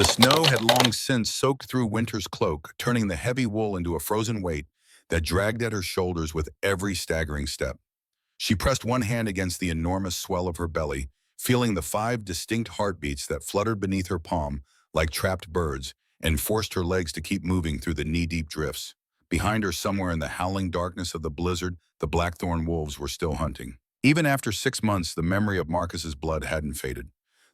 The snow had long since soaked through Winter's cloak, turning the heavy wool into a frozen weight that dragged at her shoulders with every staggering step. She pressed one hand against the enormous swell of her belly, feeling the 5 distinct heartbeats that fluttered beneath her palm like trapped birds, and forced her legs to keep moving through the knee-deep drifts. Behind her, somewhere in the howling darkness of the blizzard, the blackthorn wolves were still hunting. Even after 6 months, the memory of Marcus's blood hadn't faded,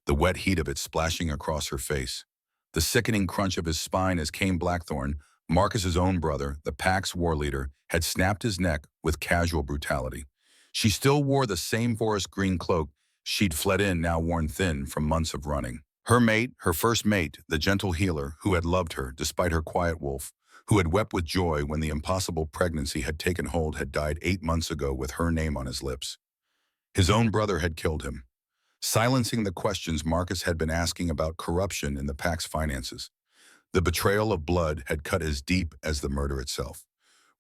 the wet heat of it splashing across her face. The sickening crunch of his spine as Cain Blackthorn, Marcus's own brother, the pack's war leader, had snapped his neck with casual brutality. She still wore the same forest green cloak she'd fled in, now worn thin from months of running. Her mate, her first mate, the gentle healer, who had loved her despite her quiet wolf, who had wept with joy when the impossible pregnancy had taken hold, had died 8 months ago with her name on his lips. His own brother had killed him, silencing the questions Marcus had been asking about corruption in the pack's finances. The betrayal of blood had cut as deep as the murder itself.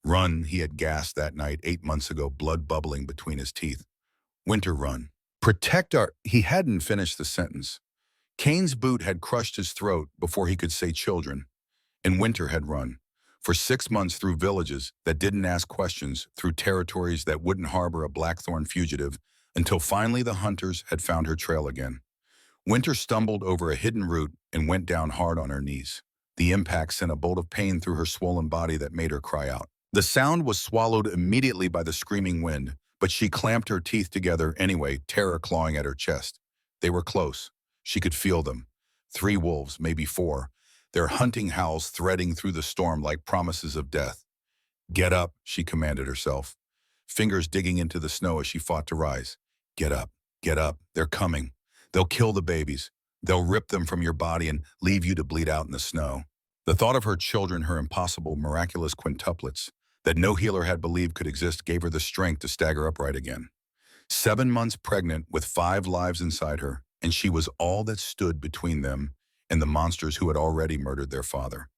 Run, he had gasped that night 8 months ago, blood bubbling between his teeth. Winter, run. Protect our... He hadn't finished the sentence. Cain's boot had crushed his throat before he could say children, and Winter had run. For 6 months, through villages that didn't ask questions, through territories that wouldn't harbor a blackthorn fugitive, until finally the hunters had found her trail again. Winter stumbled over a hidden root and went down hard on her knees. The impact sent a bolt of pain through her swollen body that made her cry out. The sound was swallowed immediately by the screaming wind, but she clamped her teeth together anyway, terror clawing at her chest. They were close. She could feel them. 3 wolves, maybe 4, their hunting howls threading through the storm like promises of death. Get up, she commanded herself, fingers digging into the snow as she fought to rise. Get up, get up, they're coming. They'll kill the babies. They'll rip them from your body and leave you to bleed out in the snow. The thought of her children, her impossible, miraculous quintuplets, that no healer had believed could exist, gave her the strength to stagger upright again. 7 months pregnant with 5 lives inside her, and she was all that stood between them and the monsters who had already murdered their father.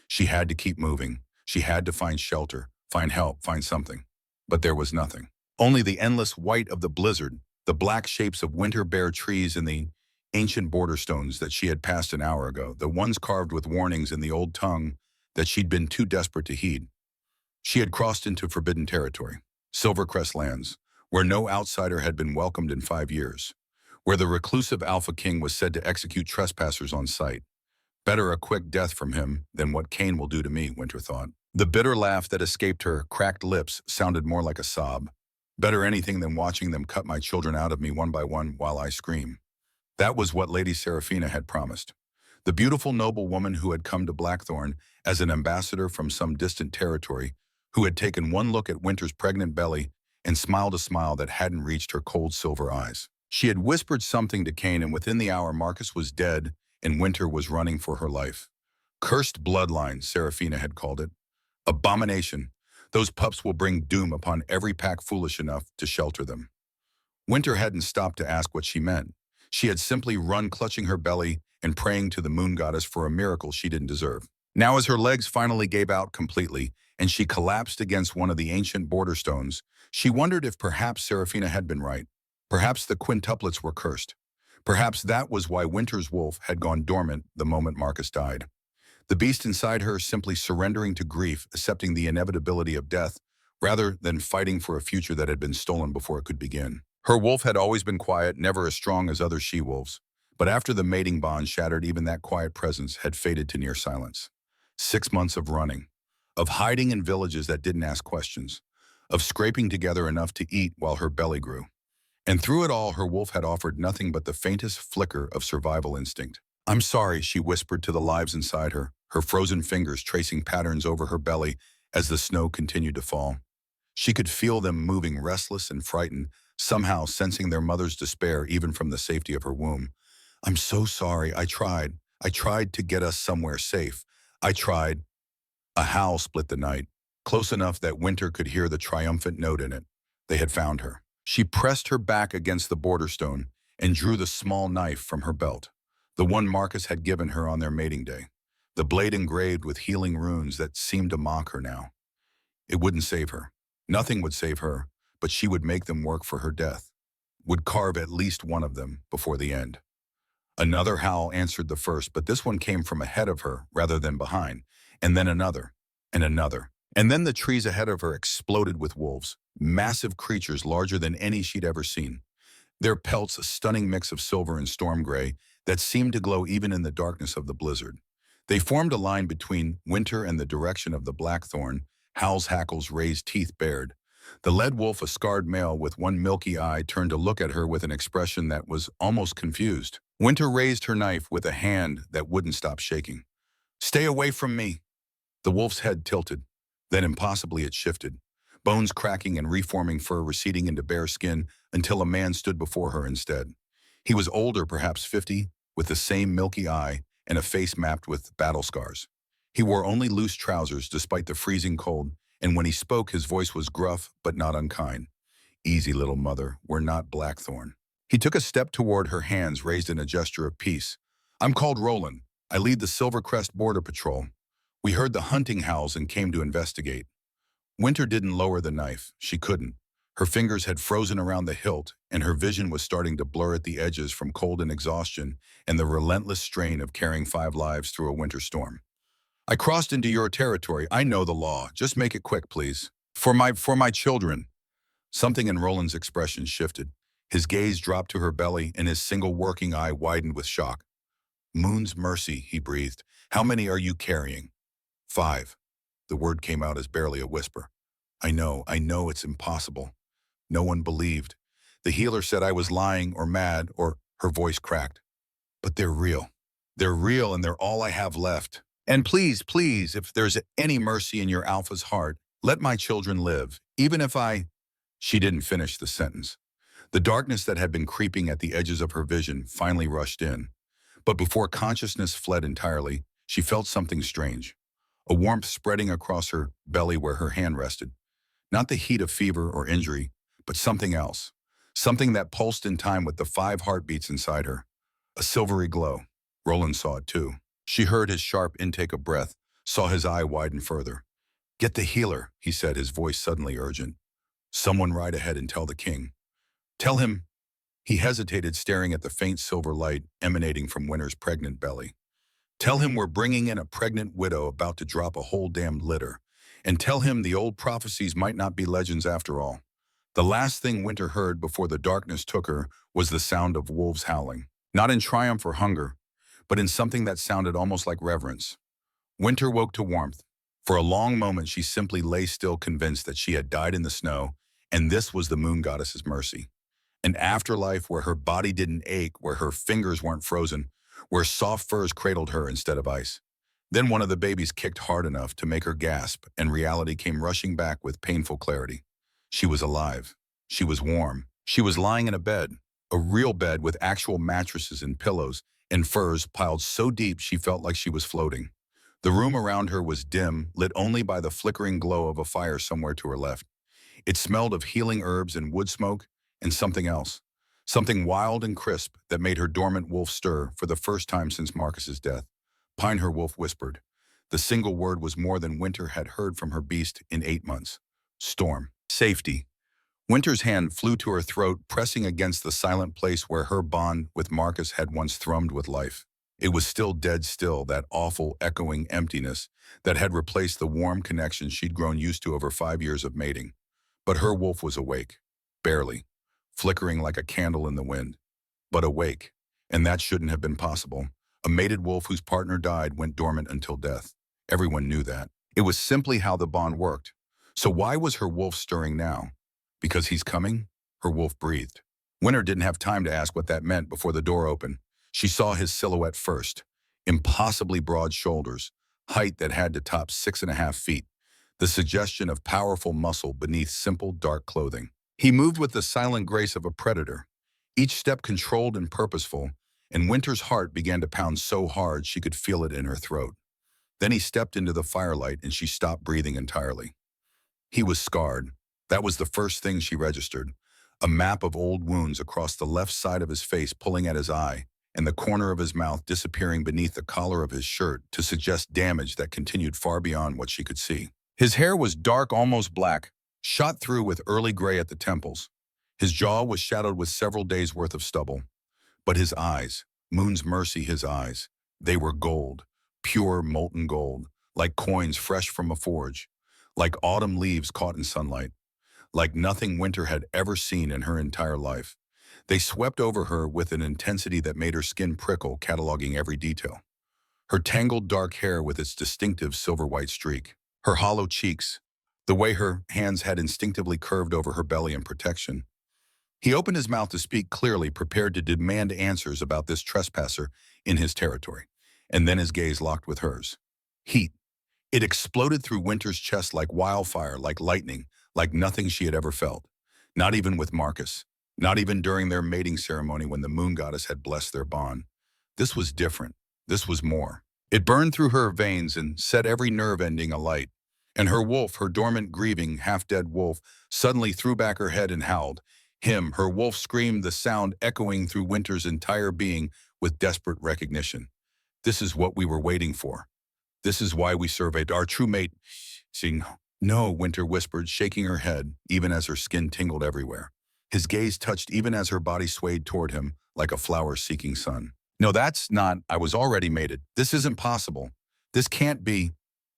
She had to keep moving. She had to find shelter, find help, find something. But there was nothing. Only the endless white of the blizzard, the black shapes of winter-bare trees and the ancient border stones that she had passed an hour ago, the ones carved with warnings in the old tongue that she'd been too desperate to heed. She had crossed into forbidden territory, Silvercrest lands, where no outsider had been welcomed in 5 years, where the reclusive AlphaKing was said to execute trespassers on sight. Better a quick death from him than what Cain will do to me, Winter thought. The bitter laugh that escaped her cracked lips sounded more like a sob. Better anything than watching them cut my children out of me one by one while I scream. That was what Lady Seraphina had promised. The beautiful noble woman who had come to Blackthorn as an ambassador from some distant territory, who had taken one look at Winter's pregnant belly and smiled a smile that hadn't reached her cold silver eyes. She had whispered something to Cain, and within the hour Marcus was dead and Winter was running for her life. Cursed bloodline, Seraphina had called it. Abomination. Those pups will bring doom upon every pack foolish enough to shelter them. Winter hadn't stopped to ask what she meant. She had simply run, clutching her belly and praying to the moon goddess for a miracle she didn't deserve. Now, as her legs finally gave out completely and she collapsed against one of the ancient border stones, she wondered if perhaps Seraphina had been right. Perhaps the quintuplets were cursed. Perhaps that was why Winter's wolf had gone dormant the moment Marcus died. The beast inside her simply surrendering to grief, accepting the inevitability of death, rather than fighting for a future that had been stolen before it could begin. Her wolf had always been quiet, never as strong as other she-wolves. But after the mating bond shattered, even that quiet presence had faded to near silence. 6 months of running, of hiding in villages that didn't ask questions, of scraping together enough to eat while her belly grew. And through it all, her wolf had offered nothing but the faintest flicker of survival instinct. I'm sorry, she whispered to the lives inside her frozen fingers tracing patterns over her belly as the snow continued to fall. She could feel them moving, restless and frightened, somehow sensing their mother's despair even from the safety of her womb. I'm so sorry. I tried. I tried to get us somewhere safe. I tried. A howl split the night, close enough that Winter could hear the triumphant note in it. They had found her. She pressed her back against the border stone and drew the small knife from her belt, the one Marcus had given her on their mating day, the blade engraved with healing runes that seemed to mock her now. It wouldn't save her. Nothing would save her, but she would make them work for her death, would carve at least one of them before the end. Another howl answered the first, but this one came from ahead of her rather than behind, and then another, and another. And then the trees ahead of her exploded with wolves, massive creatures larger than any she'd ever seen. Their pelts a stunning mix of silver and storm gray that seemed to glow even in the darkness of the blizzard. They formed a line between winter and the direction of the blackthorn, Howl's hackles raised, teeth bared. The lead wolf, a scarred male with one milky eye, turned to look at her with an expression that was almost confused. Winter raised her knife with a hand that wouldn't stop shaking. "Stay away from me." The wolf's head tilted. Then impossibly it shifted, bones cracking and reforming, fur receding into bare skin until a man stood before her instead. He was older, perhaps 50, with the same milky eye and a face mapped with battle scars. He wore only loose trousers despite the freezing cold, and when he spoke, his voice was gruff but not unkind. "Easy, little mother, we're not Blackthorn." He took a step toward her, hands raised in a gesture of peace. "I'm called Roland. I lead the Silvercrest Border Patrol. We heard the hunting howls and came to investigate." Winter didn't lower the knife. She couldn't. Her fingers had frozen around the hilt, and her vision was starting to blur at the edges from cold and exhaustion and the relentless strain of carrying 5 lives through a winter storm. "I crossed into your territory. I know the law. Just make it quick, please. For my children." Something in Roland's expression shifted. His gaze dropped to her belly, and his single working eye widened with shock. "Moon's mercy," he breathed. "How many are you carrying?" 5. The word came out as barely a whisper. I know it's impossible." No one believed. The healer said I was lying or mad, or her voice cracked. "But they're real. They're real, and they're all I have left. And please, please, if there's any mercy in your Alpha's heart, let my children live, even if I—" She didn't finish the sentence. The darkness that had been creeping at the edges of her vision finally rushed in. But before consciousness fled entirely, she felt something strange. A warmth spreading across her belly where her hand rested. Not the heat of fever or injury, but something else. Something that pulsed in time with the 5 heartbeats inside her. A silvery glow. Roland saw it too. She heard his sharp intake of breath, saw his eye widen further. "Get the healer," he said, his voice suddenly urgent. "Someone ride ahead and tell the king. Tell him—" He hesitated, staring at the faint silver light emanating from Winter's pregnant belly. "Tell him we're bringing in a pregnant widow about to drop a whole damned litter. And tell him the old prophecies might not be legends after all." The last thing Winter heard before the darkness took her was the sound of wolves howling. Not in triumph or hunger, but in something that sounded almost like reverence. Winter woke to warmth. For a long moment she simply lay still, convinced that she had died in the snow, and this was the moon goddess's mercy. An afterlife where her body didn't ache, where her fingers weren't frozen, where soft furs cradled her instead of ice. Then one of the babies kicked hard enough to make her gasp, and reality came rushing back with painful clarity. She was alive. She was warm. She was lying in a bed, a real bed with actual mattresses and pillows, and furs piled so deep she felt like she was floating. The room around her was dim, lit only by the flickering glow of a fire somewhere to her left. It smelled of healing herbs and wood smoke, and something else. Something wild and crisp that made her dormant wolf stir for the first time since Marcus's death. Pinehur Wolf whispered. The single word was more than Winter had heard from her beast in 8 months. Storm. Safety. Winter's hand flew to her throat, pressing against the silent place where her bond with Marcus had once thrummed with life. It was still dead still, that awful, echoing emptiness that had replaced the warm connection she'd grown used to over 5 years of mating. But her wolf was awake. Barely. Flickering like a candle in the wind. But awake. And that shouldn't have been possible. A mated wolf whose partner died went dormant until death. Everyone knew that. It was simply how the bond worked. So why was her wolf stirring now? Because he's coming? Her wolf breathed. Winter didn't have time to ask what that meant before the door opened. She saw his silhouette first. Impossibly broad shoulders, height that had to top 6.5 feet, the suggestion of powerful muscle beneath simple, dark clothing. He moved with the silent grace of a predator, each step controlled and purposeful, and Winter's heart began to pound so hard she could feel it in her throat. Then he stepped into the firelight and she stopped breathing entirely. He was scarred. That was the first thing she registered. A map of old wounds across the left side of his face pulling at his eye, and the corner of his mouth disappearing beneath the collar of his shirt to suggest damage that continued far beyond what she could see. His hair was dark, almost black, shot through with early gray at the temples. His jaw was shadowed with several days' worth of stubble. But his eyes, Moon's mercy, his eyes. They were gold, pure molten gold, like coins fresh from a forge, like autumn leaves caught in sunlight, like nothing Winter had ever seen in her entire life. They swept over her with an intensity that made her skin prickle, cataloging every detail. Her tangled dark hair with its distinctive silver-white streak, her hollow cheeks, the way her hands had instinctively curved over her belly in protection. He opened his mouth to speak clearly, prepared to demand answers about this trespasser in his territory, and then his gaze locked with hers. Heat. It exploded through Winter's chest like wildfire, like lightning, like nothing she had ever felt. Not even with Marcus. Not even during their mating ceremony when the moon goddess had blessed their bond. This was different. This was more. It burned through her veins and set every nerve ending alight. And her wolf, her dormant, grieving, half-dead wolf, suddenly threw back her head and howled. Her wolf screamed, the sound echoing through Winter's entire being with desperate recognition. This is what we were waiting for. This is why we surveyed our true mate. Seeing, no, Winter whispered, shaking her head, even as her skin tingled everywhere. His gaze touched even as her body swayed toward him, like a flower seeking sun. No, that's not, I was already mated. This isn't possible. This can't be.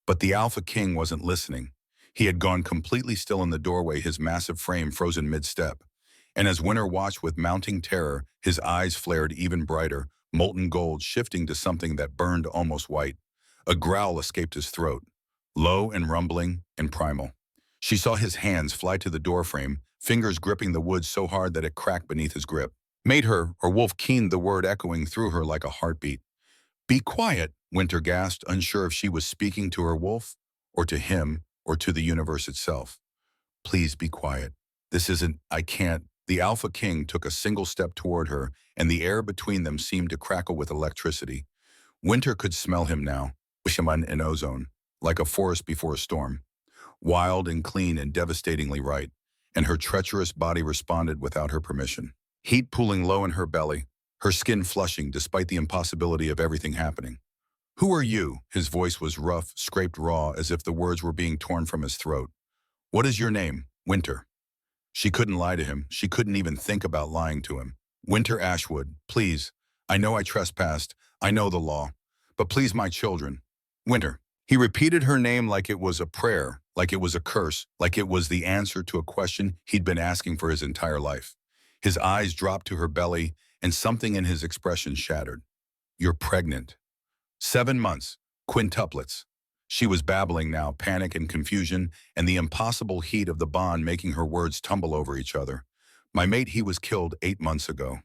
But the AlphaKing wasn't listening. He had gone completely still in the doorway, his massive frame frozen mid-step. And as Winter watched with mounting terror, his eyes flared even brighter, molten gold shifting to something that burned almost white. A growl escaped his throat, low and rumbling and primal. She saw his hands fly to the doorframe, fingers gripping the wood so hard that it cracked beneath his grip. Made her, or Wolf keened the word echoing through her like a heartbeat. Be quiet, Winter gasped, unsure if she was speaking to her wolf, or to him, or to the universe itself. Please be quiet. This isn't, I can't. The AlphaKing took a single step toward her, and the air between them seemed to crackle with electricity. Winter could smell him now, Wishaman and ozone, like a forest before a storm. Wild and clean and devastatingly right, and her treacherous body responded without her permission. Heat pooling low in her belly, her skin flushing despite the impossibility of everything happening. Who are you? His voice was rough, scraped raw, as if the words were being torn from his throat. What is your name? Winter. She couldn't lie to him. She couldn't even think about lying to him. Winter Ashwood, please. I know I trespassed. I know the law. But please, my children. Winter. He repeated her name like it was a prayer, like it was a curse, like it was the answer to a question he'd been asking for his entire life. His eyes dropped to her belly, and something in his expression shattered. You're pregnant. 7 months. Quintuplets. She was babbling now, panic and confusion, and the impossible heat of the bond making her words tumble over each other. My mate, he was killed 8 months ago.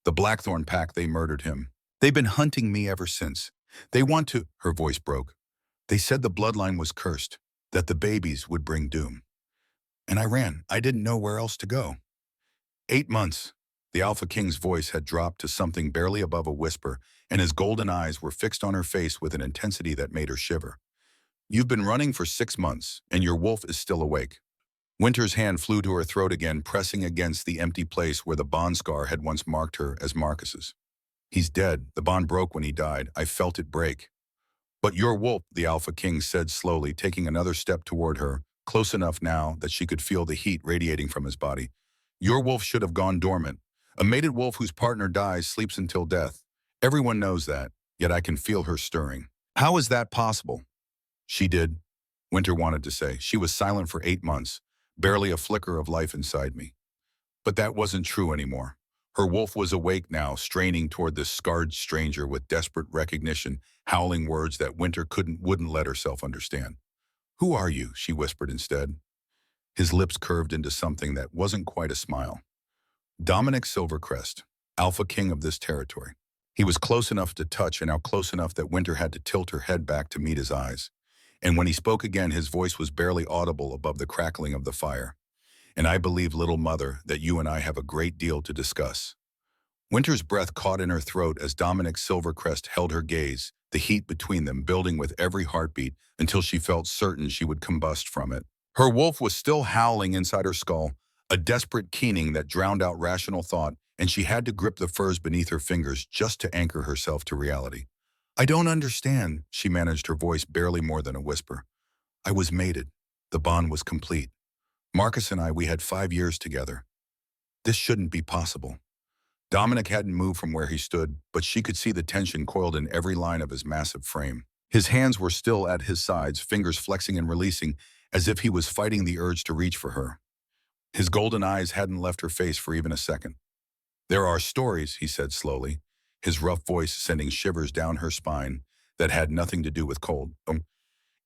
The Blackthorn Pack, they murdered him. They've been hunting me ever since. They want to, her voice broke. They said the bloodline was cursed, that the babies would bring doom. And I ran. I didn't know where else to go. 8 months. The AlphaKing's voice had dropped to something barely above a whisper, and his golden eyes were fixed on her face with an intensity that made her shiver. You've been running for 6 months, and your wolf is still awake. Winter's hand flew to her throat again, pressing against the empty place where the bond scar had once marked her as Marcus's. He's dead. The bond broke when he died. I felt it break. But your wolf, the AlphaKing said slowly, taking another step toward her, close enough now that she could feel the heat radiating from his body. Your wolf should have gone dormant. A mated wolf whose partner dies sleeps until death. Everyone knows that, yet I can feel her stirring. How is that possible? She did, Winter wanted to say. She was silent for 8 months, barely a flicker of life inside me. But that wasn't true anymore. Her wolf was awake now, straining toward this scarred stranger with desperate recognition, howling words that Winter wouldn't let herself understand. Who are you? She whispered instead. His lips curved into something that wasn't quite a smile. Dominic Silvercrest, AlphaKing of this territory. He was close enough to touch and now close enough that Winter had to tilt her head back to meet his eyes. And when he spoke again, his voice was barely audible above the crackling of the fire. And I believe, little mother, that you and I have a great deal to discuss. Winter's breath caught in her throat as Dominic Silvercrest held her gaze, the heat between them building with every heartbeat until she felt certain she would combust from it. Her wolf was still howling inside her skull, a desperate keening that drowned out rational thought, and she had to grip the furs beneath her fingers just to anchor herself to reality. I don't understand, she managed, her voice barely more than a whisper. I was mated. The bond was complete. Marcus and I, we had 5 years together. This shouldn't be possible. Dominic hadn't moved from where he stood, but she could see the tension coiled in every line of his massive frame. His hands were still at his sides, fingers flexing and releasing, as if he was fighting the urge to reach for her. His golden eyes hadn't left her face for even a second. "There are stories," he said slowly, his rough voice sending shivers down her spine, "that had nothing to do with cold.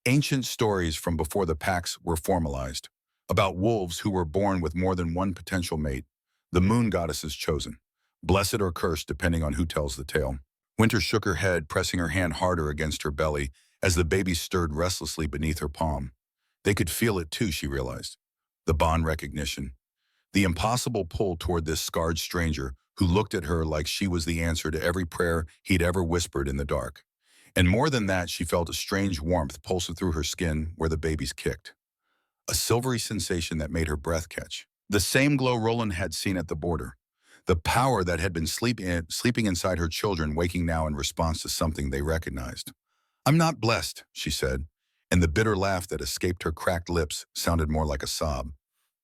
Ancient stories from before the packs were formalized, about wolves who were born with more than one potential mate, the moon goddess's chosen, blessed or cursed depending on who tells the tale." Winter shook her head, pressing her hand harder against her belly as the baby stirred restlessly beneath her palm. They could feel it too, she realized. The bond recognition. The impossible pull toward this scarred stranger who looked at her like she was the answer to every prayer he'd ever whispered in the dark. And more than that, she felt a strange warmth pulsing through her skin where the babies kicked. A silvery sensation that made her breath catch. The same glow Roland had seen at the border. The power that had been sleeping inside her children, waking now in response to something they recognized. "I'm not blessed," she said, and the bitter laugh that escaped her cracked lips sounded more like a sob.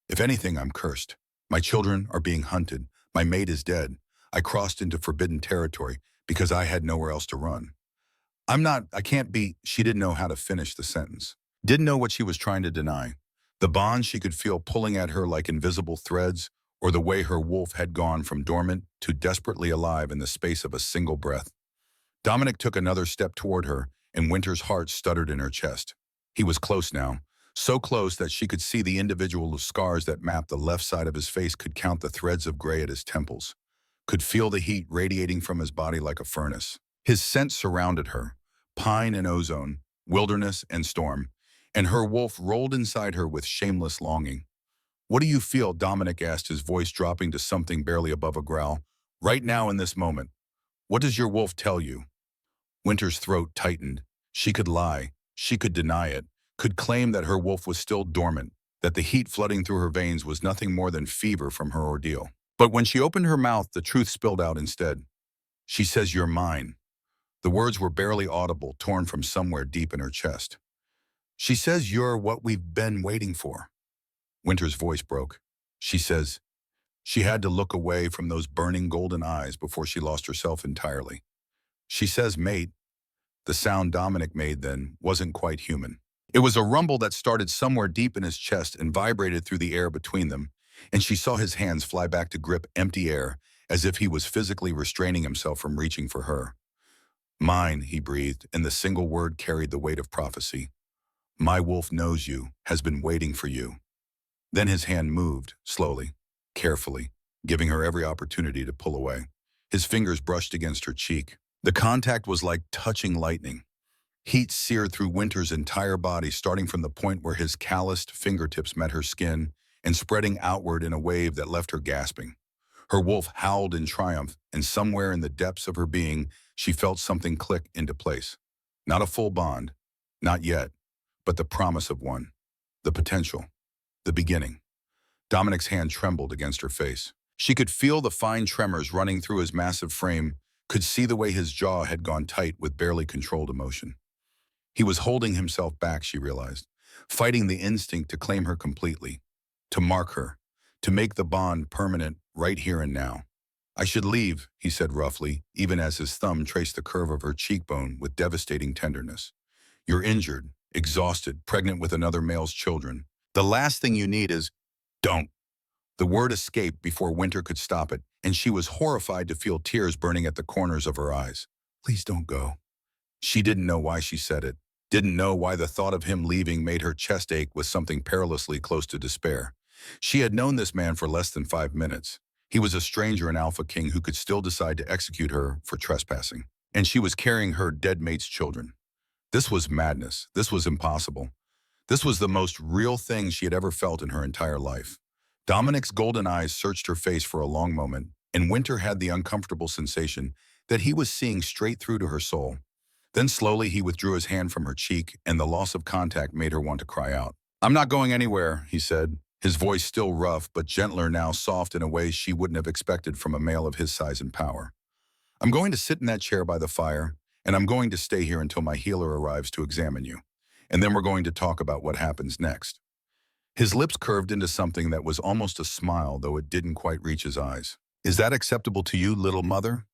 "If anything, I'm cursed. My children are being hunted. My mate is dead. I crossed into forbidden territory because I had nowhere else to run. I can't be." She didn't know how to finish the sentence. Didn't know what she was trying to deny. The bond she could feel pulling at her like invisible threads, or the way her wolf had gone from dormant to desperately alive in the space of a single breath. Dominic took another step toward her, and Winter's heart stuttered in her chest. He was close now, so close that she could see the individual scars that mapped the left side of his face, could count the threads of gray at his temples, could feel the heat radiating from his body like a furnace. His scent surrounded her, pine and ozone, wilderness and storm, and her wolf rolled inside her with shameless longing. "What do you feel?" Dominic asked, his voice dropping to something barely above a growl. "Right now in this moment. What does your wolf tell you?" Winter's throat tightened. She could lie. She could deny it. Could claim that her wolf was still dormant, that the heat flooding through her veins was nothing more than fever from her ordeal. But when she opened her mouth, the truth spilled out instead. She says, "You're mine." The words were barely audible, torn from somewhere deep in her chest. "She says you're what we've been waiting for." Winter's voice broke. She says, she had to look away from those burning golden eyes before she lost herself entirely. She says, "Mate." The sound Dominic made then wasn't quite human. It was a rumble that started somewhere deep in his chest and vibrated through the air between them, and she saw his hands fly back to grip empty air, as if he was physically restraining himself from reaching for her. "Mine," he breathed, and the single word carried the weight of prophecy. "My wolf knows you, has been waiting for you." Then his hand moved, slowly, carefully, giving her every opportunity to pull away. His fingers brushed against her cheek. The contact was like touching lightning. Heat seared through Winter's entire body, starting from the point where his calloused fingertips met her skin and spreading outward in a wave that left her gasping. Her wolf howled in triumph, and somewhere in the depths of her being, she felt something click into place. Not a full bond, not yet, but the promise of one. The potential. The beginning. Dominic's hand trembled against her face. She could feel the fine tremors running through his massive frame, could see the way his jaw had gone tight with barely controlled emotion. He was holding himself back, she realized, fighting the instinct to claim her completely, to mark her, to make the bond permanent right here and now. "I should leave," he said roughly, even as his thumb traced the curve of her cheekbone with devastating tenderness. "You're injured, exhausted, pregnant with another male's children. The last thing you need is—" "Don't." The word escaped before Winter could stop it, and she was horrified to feel tears burning at the corners of her eyes. "Please don't go." She didn't know why she said it, didn't know why the thought of him leaving made her chest ache with something perilously close to despair. She had known this man for less than 5 minutes. He was a stranger in AlphaKing who could still decide to execute her for trespassing. And she was carrying her dead mate's children. This was madness. This was impossible. This was the most real thing she had ever felt in her entire life. Dominic's golden eyes searched her face for a long moment, and Winter had the uncomfortable sensation that he was seeing straight through to her soul. Then slowly he withdrew his hand from her cheek, and the loss of contact made her want to cry out. "I'm not going anywhere," he said, his voice still rough but gentler now, soft in a way she wouldn't have expected from a male of his size and power. "I'm going to sit in that chair by the fire, and I'm going to stay here until my healer arrives to examine you. And then we're going to talk about what happens next." His lips curved into something that was almost a smile, though it didn't quite reach his eyes. Is that acceptable to you, little mother?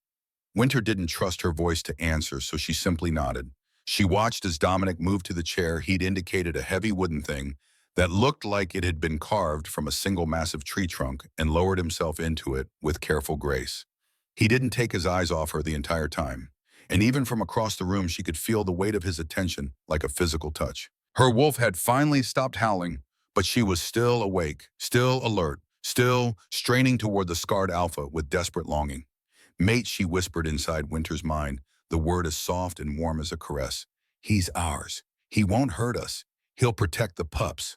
Winter didn't trust her voice to answer, so she simply nodded. She watched as Dominic moved to the chair he'd indicated, a heavy wooden thing that looked like it had been carved from a single massive tree trunk, and lowered himself into it with careful grace. He didn't take his eyes off her the entire time, and even from across the room she could feel the weight of his attention like a physical touch. Her wolf had finally stopped howling, but she was still awake, still alert, still straining toward the scarred Alpha with desperate longing. Mate, she whispered inside Winter's mind, the word as soft and warm as a caress. He's ours. He won't hurt us. He'll protect the pups.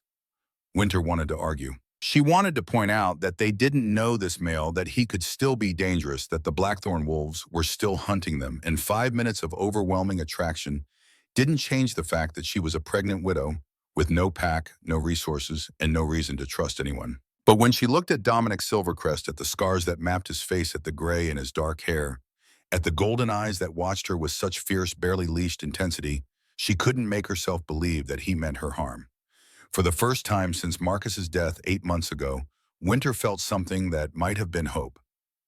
Winter wanted to argue. She wanted to point out that they didn't know this male, that he could still be dangerous, that the Blackthorn wolves were still hunting them, and 5 minutes of overwhelming attraction didn't change the fact that she was a pregnant widow with no pack, no resources, and no reason to trust anyone. But when she looked at Dominic Silvercrest, at the scars that mapped his face, at the gray in his dark hair, at the golden eyes that watched her with such fierce, barely leashed intensity, she couldn't make herself believe that he meant her harm. For the first time since Marcus's death 8 months ago, Winter felt something that might have been hope.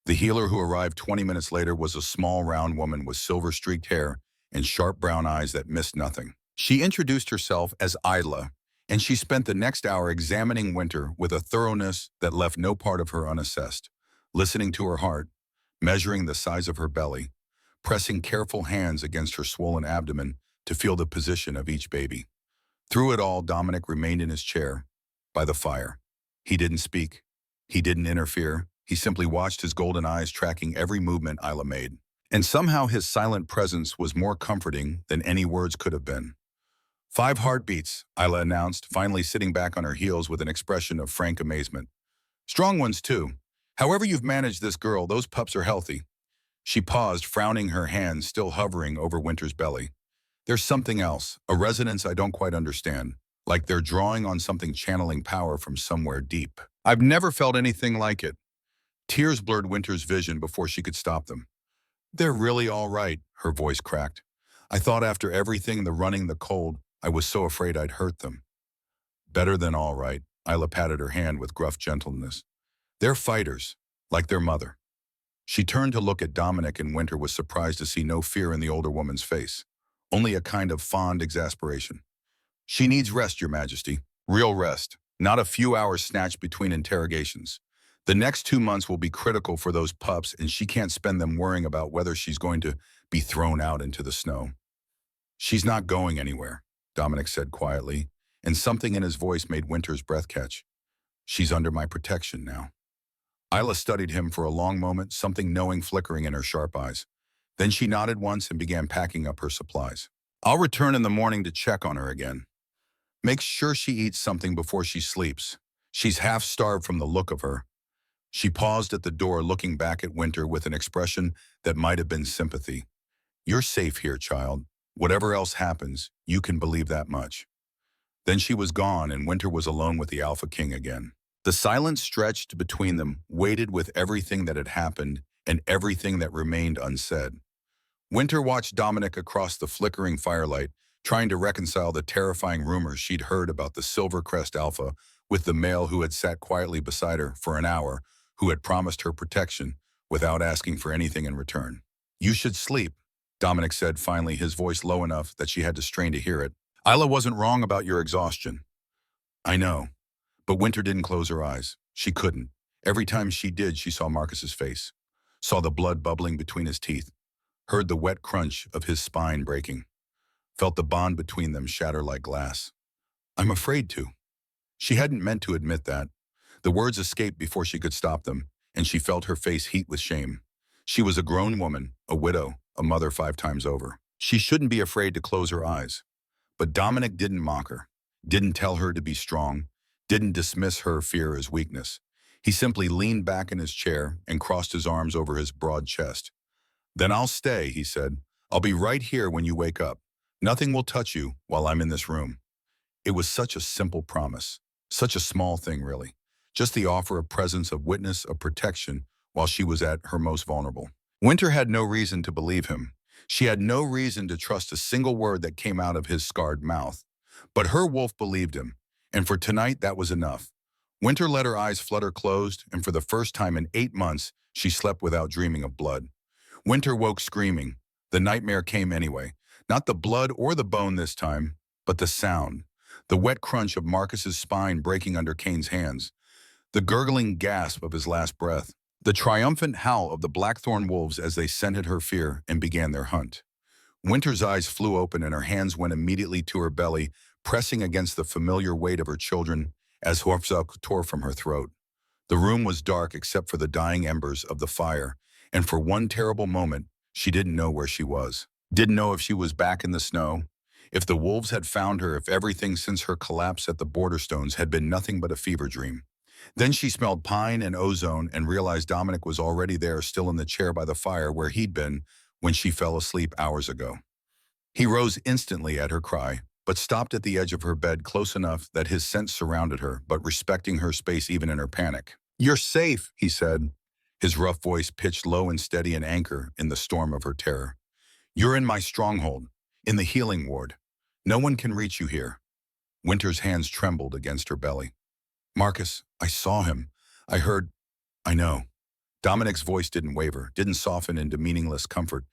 The healer who arrived 20 minutes later was a small, round woman with silver-streaked hair and sharp brown eyes that missed nothing. She introduced herself as Isla, and she spent the next hour examining Winter with a thoroughness that left no part of her unassessed, listening to her heart, measuring the size of her belly, pressing careful hands against her swollen abdomen to feel the position of each baby. Through it all, Dominic remained in his chair, by the fire. He didn't speak. He didn't interfere. He simply watched, his golden eyes tracking every movement Isla made. And somehow his silent presence was more comforting than any words could have been. 5 heartbeats, Isla announced, finally sitting back on her heels with an expression of frank amazement. Strong ones, too. However you've managed this girl, those pups are healthy. She paused, frowning, her hands still hovering over Winter's belly. There's something else, a resonance I don't quite understand, like they're drawing on something, channeling power from somewhere deep. I've never felt anything like it. Tears blurred Winter's vision before she could stop them. They're really all right, her voice cracked. I thought after everything, the running, the cold, I was so afraid I'd hurt them. Better than all right, Isla patted her hand with gruff gentleness. They're fighters, like their mother. She turned to look at Dominic, and Winter was surprised to see no fear in the older woman's face, only a kind of fond exasperation. She needs rest, Your Majesty. Real rest, not a few hours snatched between interrogations. The next 2 months will be critical for those pups, and she can't spend them worrying about whether she's going to be thrown out into the snow. She's not going anywhere, Dominic said quietly, and something in his voice made Winter's breath catch. She's under my protection now. Isla studied him for a long moment, something knowing flickering in her sharp eyes. Then she nodded once and began packing up her supplies. I'll return in the morning to check on her again. Make sure she eats something before she sleeps. She's half-starved from the look of her. She paused at the door, looking back at Winter with an expression that might have been sympathy. You're safe here, child. Whatever else happens, you can believe that much. Then she was gone, and Winter was alone with the AlphaKing again. The silence stretched between them, weighted with everything that had happened and everything that remained unsaid. Winter watched Dominic across the flickering firelight, trying to reconcile the terrifying rumors she'd heard about the Silvercrest Alpha with the male who had sat quietly beside her for an hour, who had promised her protection without asking for anything in return. You should sleep, Dominic said finally, his voice low enough that she had to strain to hear it. Isla wasn't wrong about your exhaustion. I know. But Winter didn't close her eyes. She couldn't. Every time she did, she saw Marcus's face, saw the blood bubbling between his teeth, heard the wet crunch of his spine breaking, felt the bond between them shatter like glass. I'm afraid to. She hadn't meant to admit that. The words escaped before she could stop them, and she felt her face heat with shame. She was a grown woman, a widow, a mother 5 times over. She shouldn't be afraid to close her eyes. But Dominic didn't mock her, didn't tell her to be strong, didn't dismiss her fear as weakness. He simply leaned back in his chair and crossed his arms over his broad chest. Then I'll stay, he said. I'll be right here when you wake up. Nothing will touch you while I'm in this room. It was such a simple promise, such a small thing, really. Just the offer of presence, of witness, of protection while she was at her most vulnerable. Winter had no reason to believe him. She had no reason to trust a single word that came out of his scarred mouth. But her wolf believed him, and for tonight that was enough. Winter let her eyes flutter closed, and for the first time in 8 months, She slept without dreaming of blood. Winter woke screaming. The nightmare came anyway. Not the blood or the bone this time, but the sound. The wet crunch of Marcus's spine breaking under Kane's hands. The gurgling gasp of his last breath. The triumphant howl of the blackthorn wolves as they scented her fear and began their hunt. Winter's eyes flew open and her hands went immediately to her belly, pressing against the familiar weight of her children as Horfzuk tore from her throat. The room was dark except for the dying embers of the fire, and for one terrible moment, she didn't know where she was. Didn't know if she was back in the snow, if the wolves had found her, if everything since her collapse at the Borderstones had been nothing but a fever dream. Then she smelled pine and ozone and realized Dominic was already there, still in the chair by the fire where he'd been when she fell asleep hours ago. He rose instantly at her cry, but stopped at the edge of her bed close enough that his sense surrounded her, but respecting her space even in her panic. "You're safe," he said, his rough voice pitched low and steady, an anchor in the storm of her terror. "You're in my stronghold, in the healing ward. No one can reach you here." Winter's hands trembled against her belly. "Marcus, I saw him. I heard. I know." Dominic's voice didn't waver, didn't soften into meaningless comfort,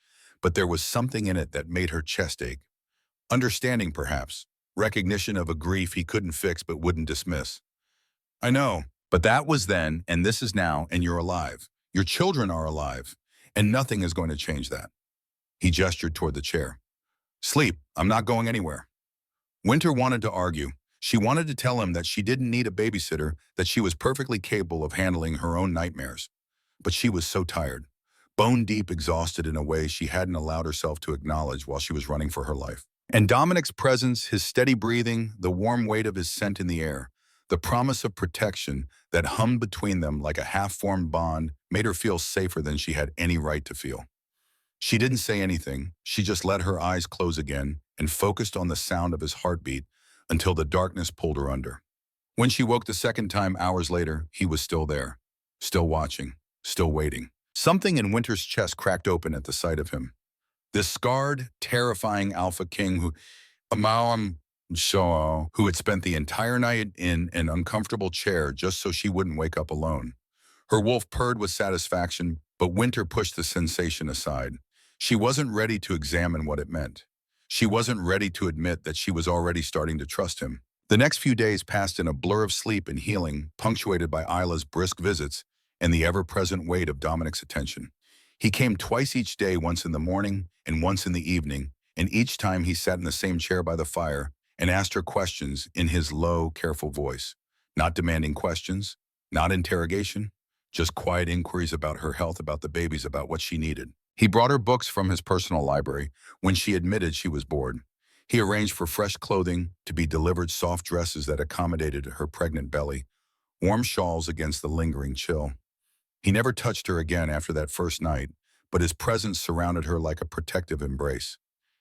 but there was something in it that made her chest ache. Understanding, perhaps. Recognition of a grief he couldn't fix but wouldn't dismiss. "I know, but that was then, and this is now, and you're alive. Your children are alive, and nothing is going to change that." He gestured toward the chair. "Sleep. I'm not going anywhere." Winter wanted to argue. She wanted to tell him that she didn't need a babysitter, that she was perfectly capable of handling her own nightmares. But she was so tired, bone-deep exhausted in a way she hadn't allowed herself to acknowledge while she was running for her life. And Dominic's presence, his steady breathing, the warm weight of his scent in the air, the promise of protection that hummed between them like a half-formed bond made her feel safer than she had any right to feel. She didn't say anything. She just let her eyes close again and focused on the sound of his heartbeat until the darkness pulled her under. When she woke the second time hours later, he was still there, still watching, still waiting. Something in Winter's chest cracked open at the sight of him. This scarred, terrifying AlphaKing who had spent the entire night in an uncomfortable chair just so she wouldn't wake up alone. Her wolf purred with satisfaction, but Winter pushed the sensation aside. She wasn't ready to examine what it meant. She wasn't ready to admit that she was already starting to trust him. The next few days passed in a blur of sleep and healing, punctuated by Isla's brisk visits and the ever-present weight of Dominic's attention. He came twice each day, once in the morning and once in the evening, and each time he sat in the same chair by the fire and asked her questions in his low, careful voice. Not demanding questions, not interrogation, just quiet inquiries about her health, about the babies, about what she needed. He brought her books from his personal library when she admitted she was bored. He arranged for fresh clothing to be delivered, soft dresses that accommodated her pregnant belly, warm shawls against the lingering chill. He never touched her again after that first night, but his presence surrounded her like a protective embrace.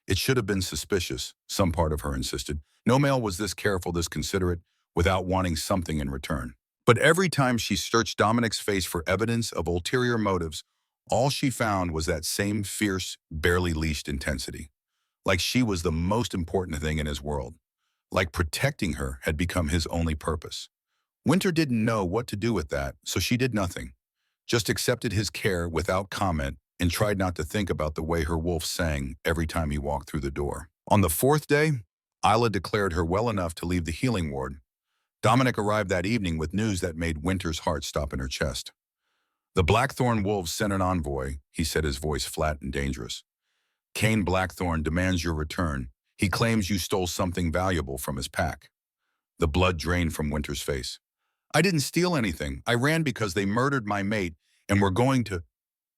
It should have been suspicious, some part of her insisted. No male was this careful, this considerate, without wanting something in return. But every time she searched Dominic's face for evidence of ulterior motives, all she found was that same fierce, barely leashed intensity. Like she was the most important thing in his world. Like protecting her had become his only purpose. Winter didn't know what to do with that, so she did nothing. Just accepted his care without comment and tried not to think about the way her wolf sang every time he walked through the door. On the fourth day, Isla declared her well enough to leave the healing ward. Dominic arrived that evening with news that made Winter's heart stop in her chest. "The Blackthorn wolves sent an envoy," he said, his voice flat and dangerous. "Kane Blackthorn demands your return. He claims you stole something valuable from his pack." The blood drained from Winter's face. "I didn't steal anything. I ran because they murdered my mate and were going to—"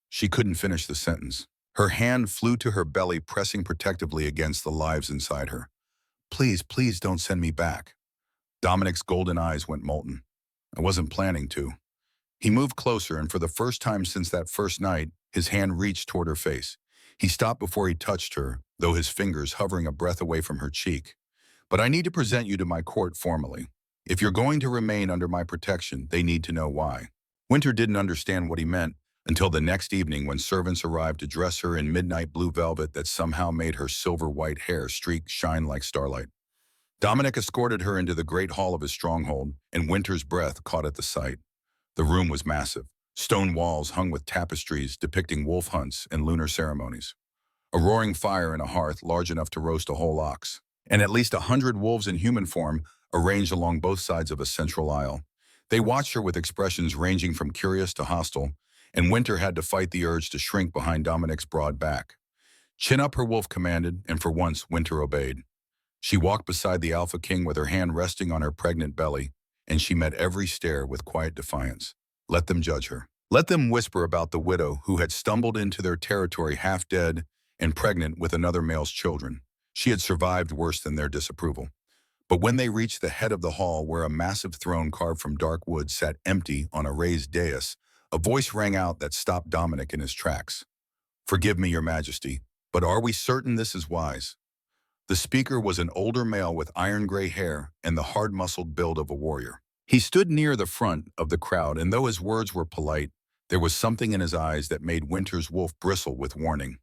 She couldn't finish the sentence. Her hand flew to her belly, pressing protectively against the lives inside her. "Please, please don't send me back." Dominic's golden eyes went molten. "I wasn't planning to." He moved closer, and for the first time since that first night, his hand reached toward her face. He stopped before he touched her, though his fingers hovering a breath away from her cheek. "But I need to present you to my court formally. If you're going to remain under my protection, they need to know why." Winter didn't understand what he meant until the next evening when servants arrived to dress her in midnight blue velvet that somehow made her silver-white hair streak shine like starlight. Dominic escorted her into the great hall of his stronghold, and Winter's breath caught at the sight. The room was massive, Stone walls hung with tapestries depicting wolf hunts and lunar ceremonies. A roaring fire in a hearth large enough to roast a whole ox. And at least 100 wolves in human form arranged along both sides of a central aisle. They watched her with expressions ranging from curious to hostile, and Winter had to fight the urge to shrink behind Dominic's broad back. Chin up, her wolf commanded, and for once Winter obeyed. She walked beside the AlphaKing with her hand resting on her pregnant belly, and she met every stare with quiet defiance. Let them judge her. Let them whisper about the widow who had stumbled into their territory half dead and pregnant with another male's children. She had survived worse than their disapproval. But when they reached the head of the hall where a massive throne carved from dark wood sat empty on a raised dais, a voice rang out that stopped Dominic in his tracks. Forgive me, Your Majesty, but are we certain this is wise? The speaker was an older male with iron-gray hair and the hard-muscled build of a warrior. He stood near the front of the crowd, and though his words were polite, there was something in his eyes that made Winter's wolf bristle with warning.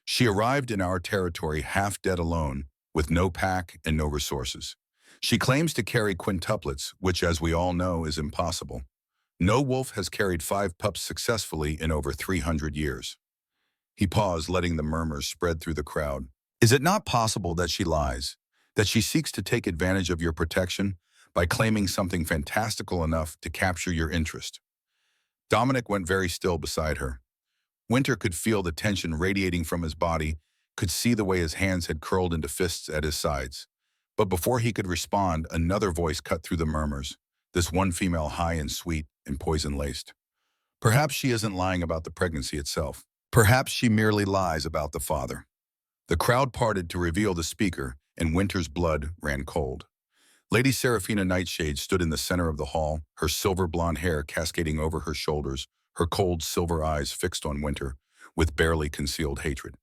She arrived in our territory half dead alone, with no pack and no resources. She claims to carry quintuplets, which, as we all know, is impossible. No wolf has carried 5 pups successfully in over 300 years. He paused, letting the murmurs spread through the crowd. Is it not possible that she lies, that she seeks to take advantage of your protection by claiming something fantastical enough to capture your interest? Dominic went very still beside her. Winter could feel the tension radiating from his body, could see the way his hands had curled into fists at his sides. But before he could respond, another voice cut through the murmurs, this one female high and sweet and poison-laced. Perhaps she isn't lying about the pregnancy itself. Perhaps she merely lies about the father. The crowd parted to reveal the speaker, and Winter's blood ran cold. Lady Seraphina Nightshade stood in the center of the hall, her silver blonde hair cascading over her shoulders, her cold silver eyes fixed on Winter, with barely concealed hatred.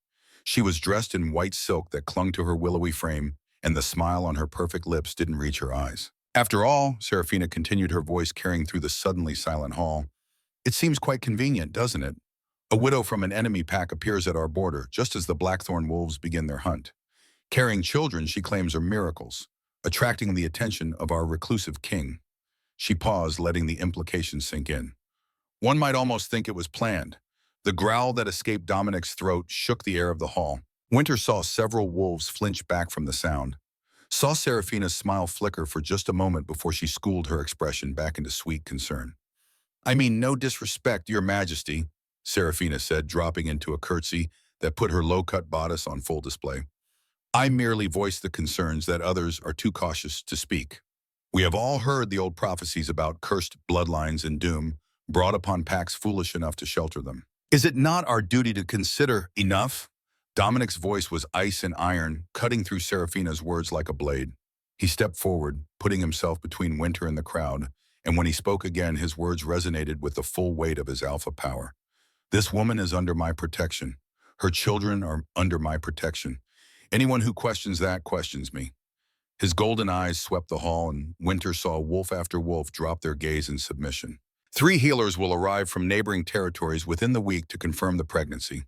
She was dressed in white silk that clung to her willowy frame, and the smile on her perfect lips didn't reach her eyes. After all, Seraphina continued, her voice carrying through the suddenly silent hall, it seems quite convenient, doesn't it? A widow from an enemy pack appears at our border, just as the Blackthorn wolves begin their hunt. Carrying children, she claims, are miracles, attracting the attention of our reclusive king. She paused, letting the implication sink in. One might almost think it was planned. The growl that escaped Dominic's throat shook the air of the hall. Winter saw several wolves flinch back from the sound, saw Seraphina's smile flicker for just a moment before she schooled her expression back into sweet concern. I mean, no disrespect, Your Majesty, Seraphina said, dropping into a curtsy that put her low-cut bodice on full display. I merely voice the concerns that others are too cautious to speak. We have all heard the old prophecies about cursed bloodlines and doom brought upon packs foolish enough to shelter them. Is it not our duty to consider enough? Dominic's voice was ice and iron, cutting through Seraphina's words like a blade. He stepped forward, putting himself between Winter and the crowd, and when he spoke again, his words resonated with the full weight of his alpha power. This woman is under my protection. Her children are under my protection. Anyone who questions that questions me. His golden eyes swept the hall, and Winter saw wolf after wolf drop their gaze in submission. 3 healers will arrive from neighboring territories within the week to confirm the pregnancy.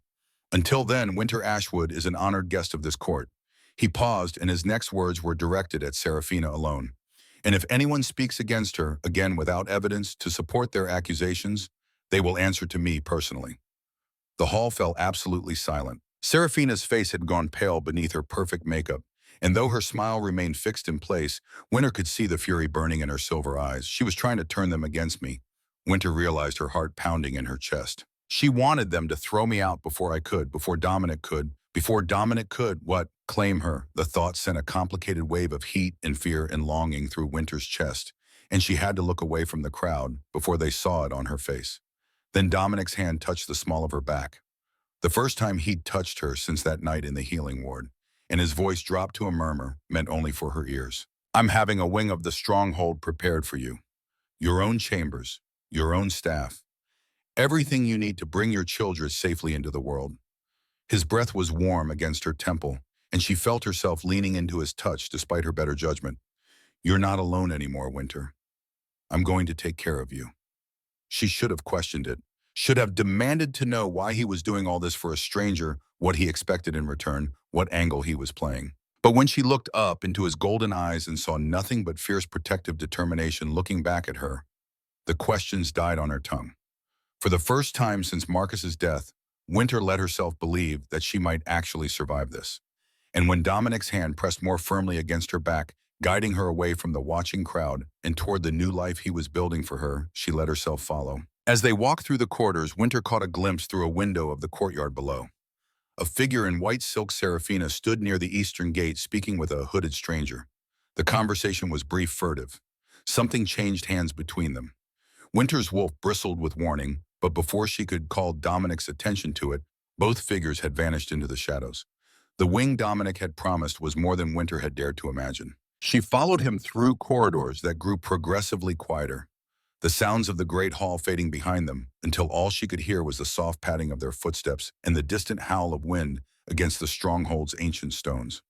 Until then, Winter Ashwood is an honored guest of this court. He paused, and his next words were directed at Seraphina alone. And if anyone speaks against her, again without evidence to support their accusations, they will answer to me personally. The hall fell absolutely silent. Seraphina's face had gone pale beneath her perfect makeup, and though her smile remained fixed in place, Winter could see the fury burning in her silver eyes. She was trying to turn them against me. Winter realized, her heart pounding in her chest. She wanted them to throw me out before I could, before Dominic could. Before Dominic could, what? Claim her. The thought sent a complicated wave of heat and fear and longing through Winter's chest, and she had to look away from the crowd before they saw it on her face. Then Dominic's hand touched the small of her back. The first time he'd touched her since that night in the healing ward, and his voice dropped to a murmur meant only for her ears. I'm having a wing of the stronghold prepared for you. Your own chambers, your own staff, everything you need to bring your children safely into the world. His breath was warm against her temple, and she felt herself leaning into his touch despite her better judgment. You're not alone anymore, Winter. I'm going to take care of you. She should have questioned it, should have demanded to know why he was doing all this for a stranger, what he expected in return, what angle he was playing. But when she looked up into his golden eyes and saw nothing but fierce protective determination looking back at her, the questions died on her tongue. For the first time since Marcus's death, Winter let herself believe that she might actually survive this. And when Dominic's hand pressed more firmly against her back, guiding her away from the watching crowd and toward the new life he was building for her, she let herself follow. As they walked through the corridors, Winter caught a glimpse through a window of the courtyard below. A figure in white silk Seraphina stood near the eastern gate speaking with a hooded stranger. The conversation was brief, furtive. Something changed hands between them. Winter's wolf bristled with warning, but before she could call Dominic's attention to it, both figures had vanished into the shadows. The wing Dominic had promised was more than Winter had dared to imagine. She followed him through corridors that grew progressively quieter, the sounds of the great hall fading behind them, until all she could hear was the soft padding of their footsteps and the distant howl of wind against the stronghold's ancient stones.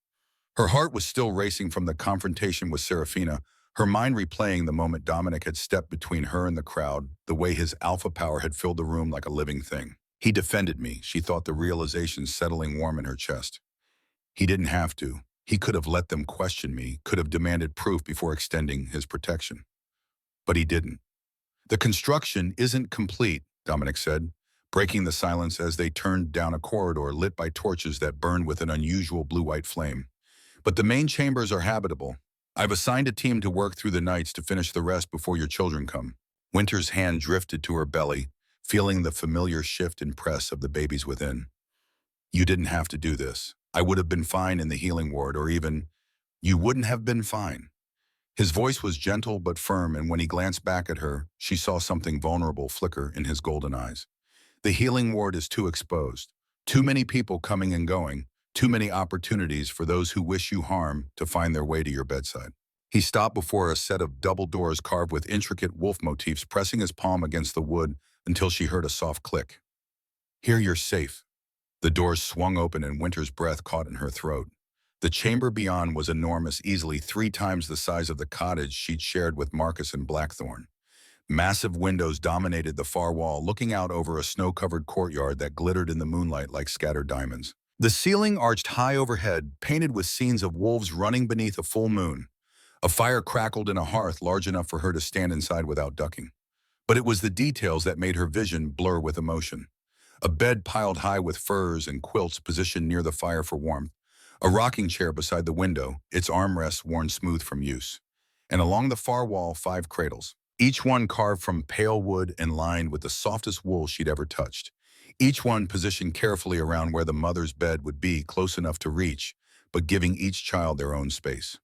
Her heart was still racing from the confrontation with Seraphina, her mind replaying the moment Dominic had stepped between her and the crowd, the way his alpha power had filled the room like a living thing. He defended me, she thought, the realization settling warm in her chest. He didn't have to. He could have let them question me, could have demanded proof before extending his protection. But he didn't. The construction isn't complete, Dominic said, breaking the silence as they turned down a corridor lit by torches that burned with an unusual blue-white flame. But the main chambers are habitable. I've assigned a team to work through the nights to finish the rest before your children come. Winter's hand drifted to her belly, feeling the familiar shift and press of the babies within. You didn't have to do this. I would have been fine in the healing ward, or even, you wouldn't have been fine. His voice was gentle but firm, and when he glanced back at her, she saw something vulnerable flicker in his golden eyes. The healing ward is too exposed. Too many people coming and going. Too many opportunities for those who wish you harm to find their way to your bedside. He stopped before a set of double doors carved with intricate wolf motifs, pressing his palm against the wood until she heard a soft click. Here you're safe. The doors swung open and Winter's breath caught in her throat. The chamber beyond was enormous, easily 3 times the size of the cottage she'd shared with Marcus and Blackthorn. Massive windows dominated the far wall, looking out over a snow-covered courtyard that glittered in the moonlight like scattered diamonds. The ceiling arched high overhead, painted with scenes of wolves running beneath a full moon. A fire crackled in a hearth large enough for her to stand inside without ducking. But it was the details that made her vision blur with emotion. A bed piled high with furs and quilts positioned near the fire for warmth. A rocking chair beside the window, its armrests worn smooth from use. And along the far wall, 5 cradles, each one carved from pale wood and lined with the softest wool she'd ever touched. Each one positioned carefully around where the mother's bed would be, close enough to reach, but giving each child their own space.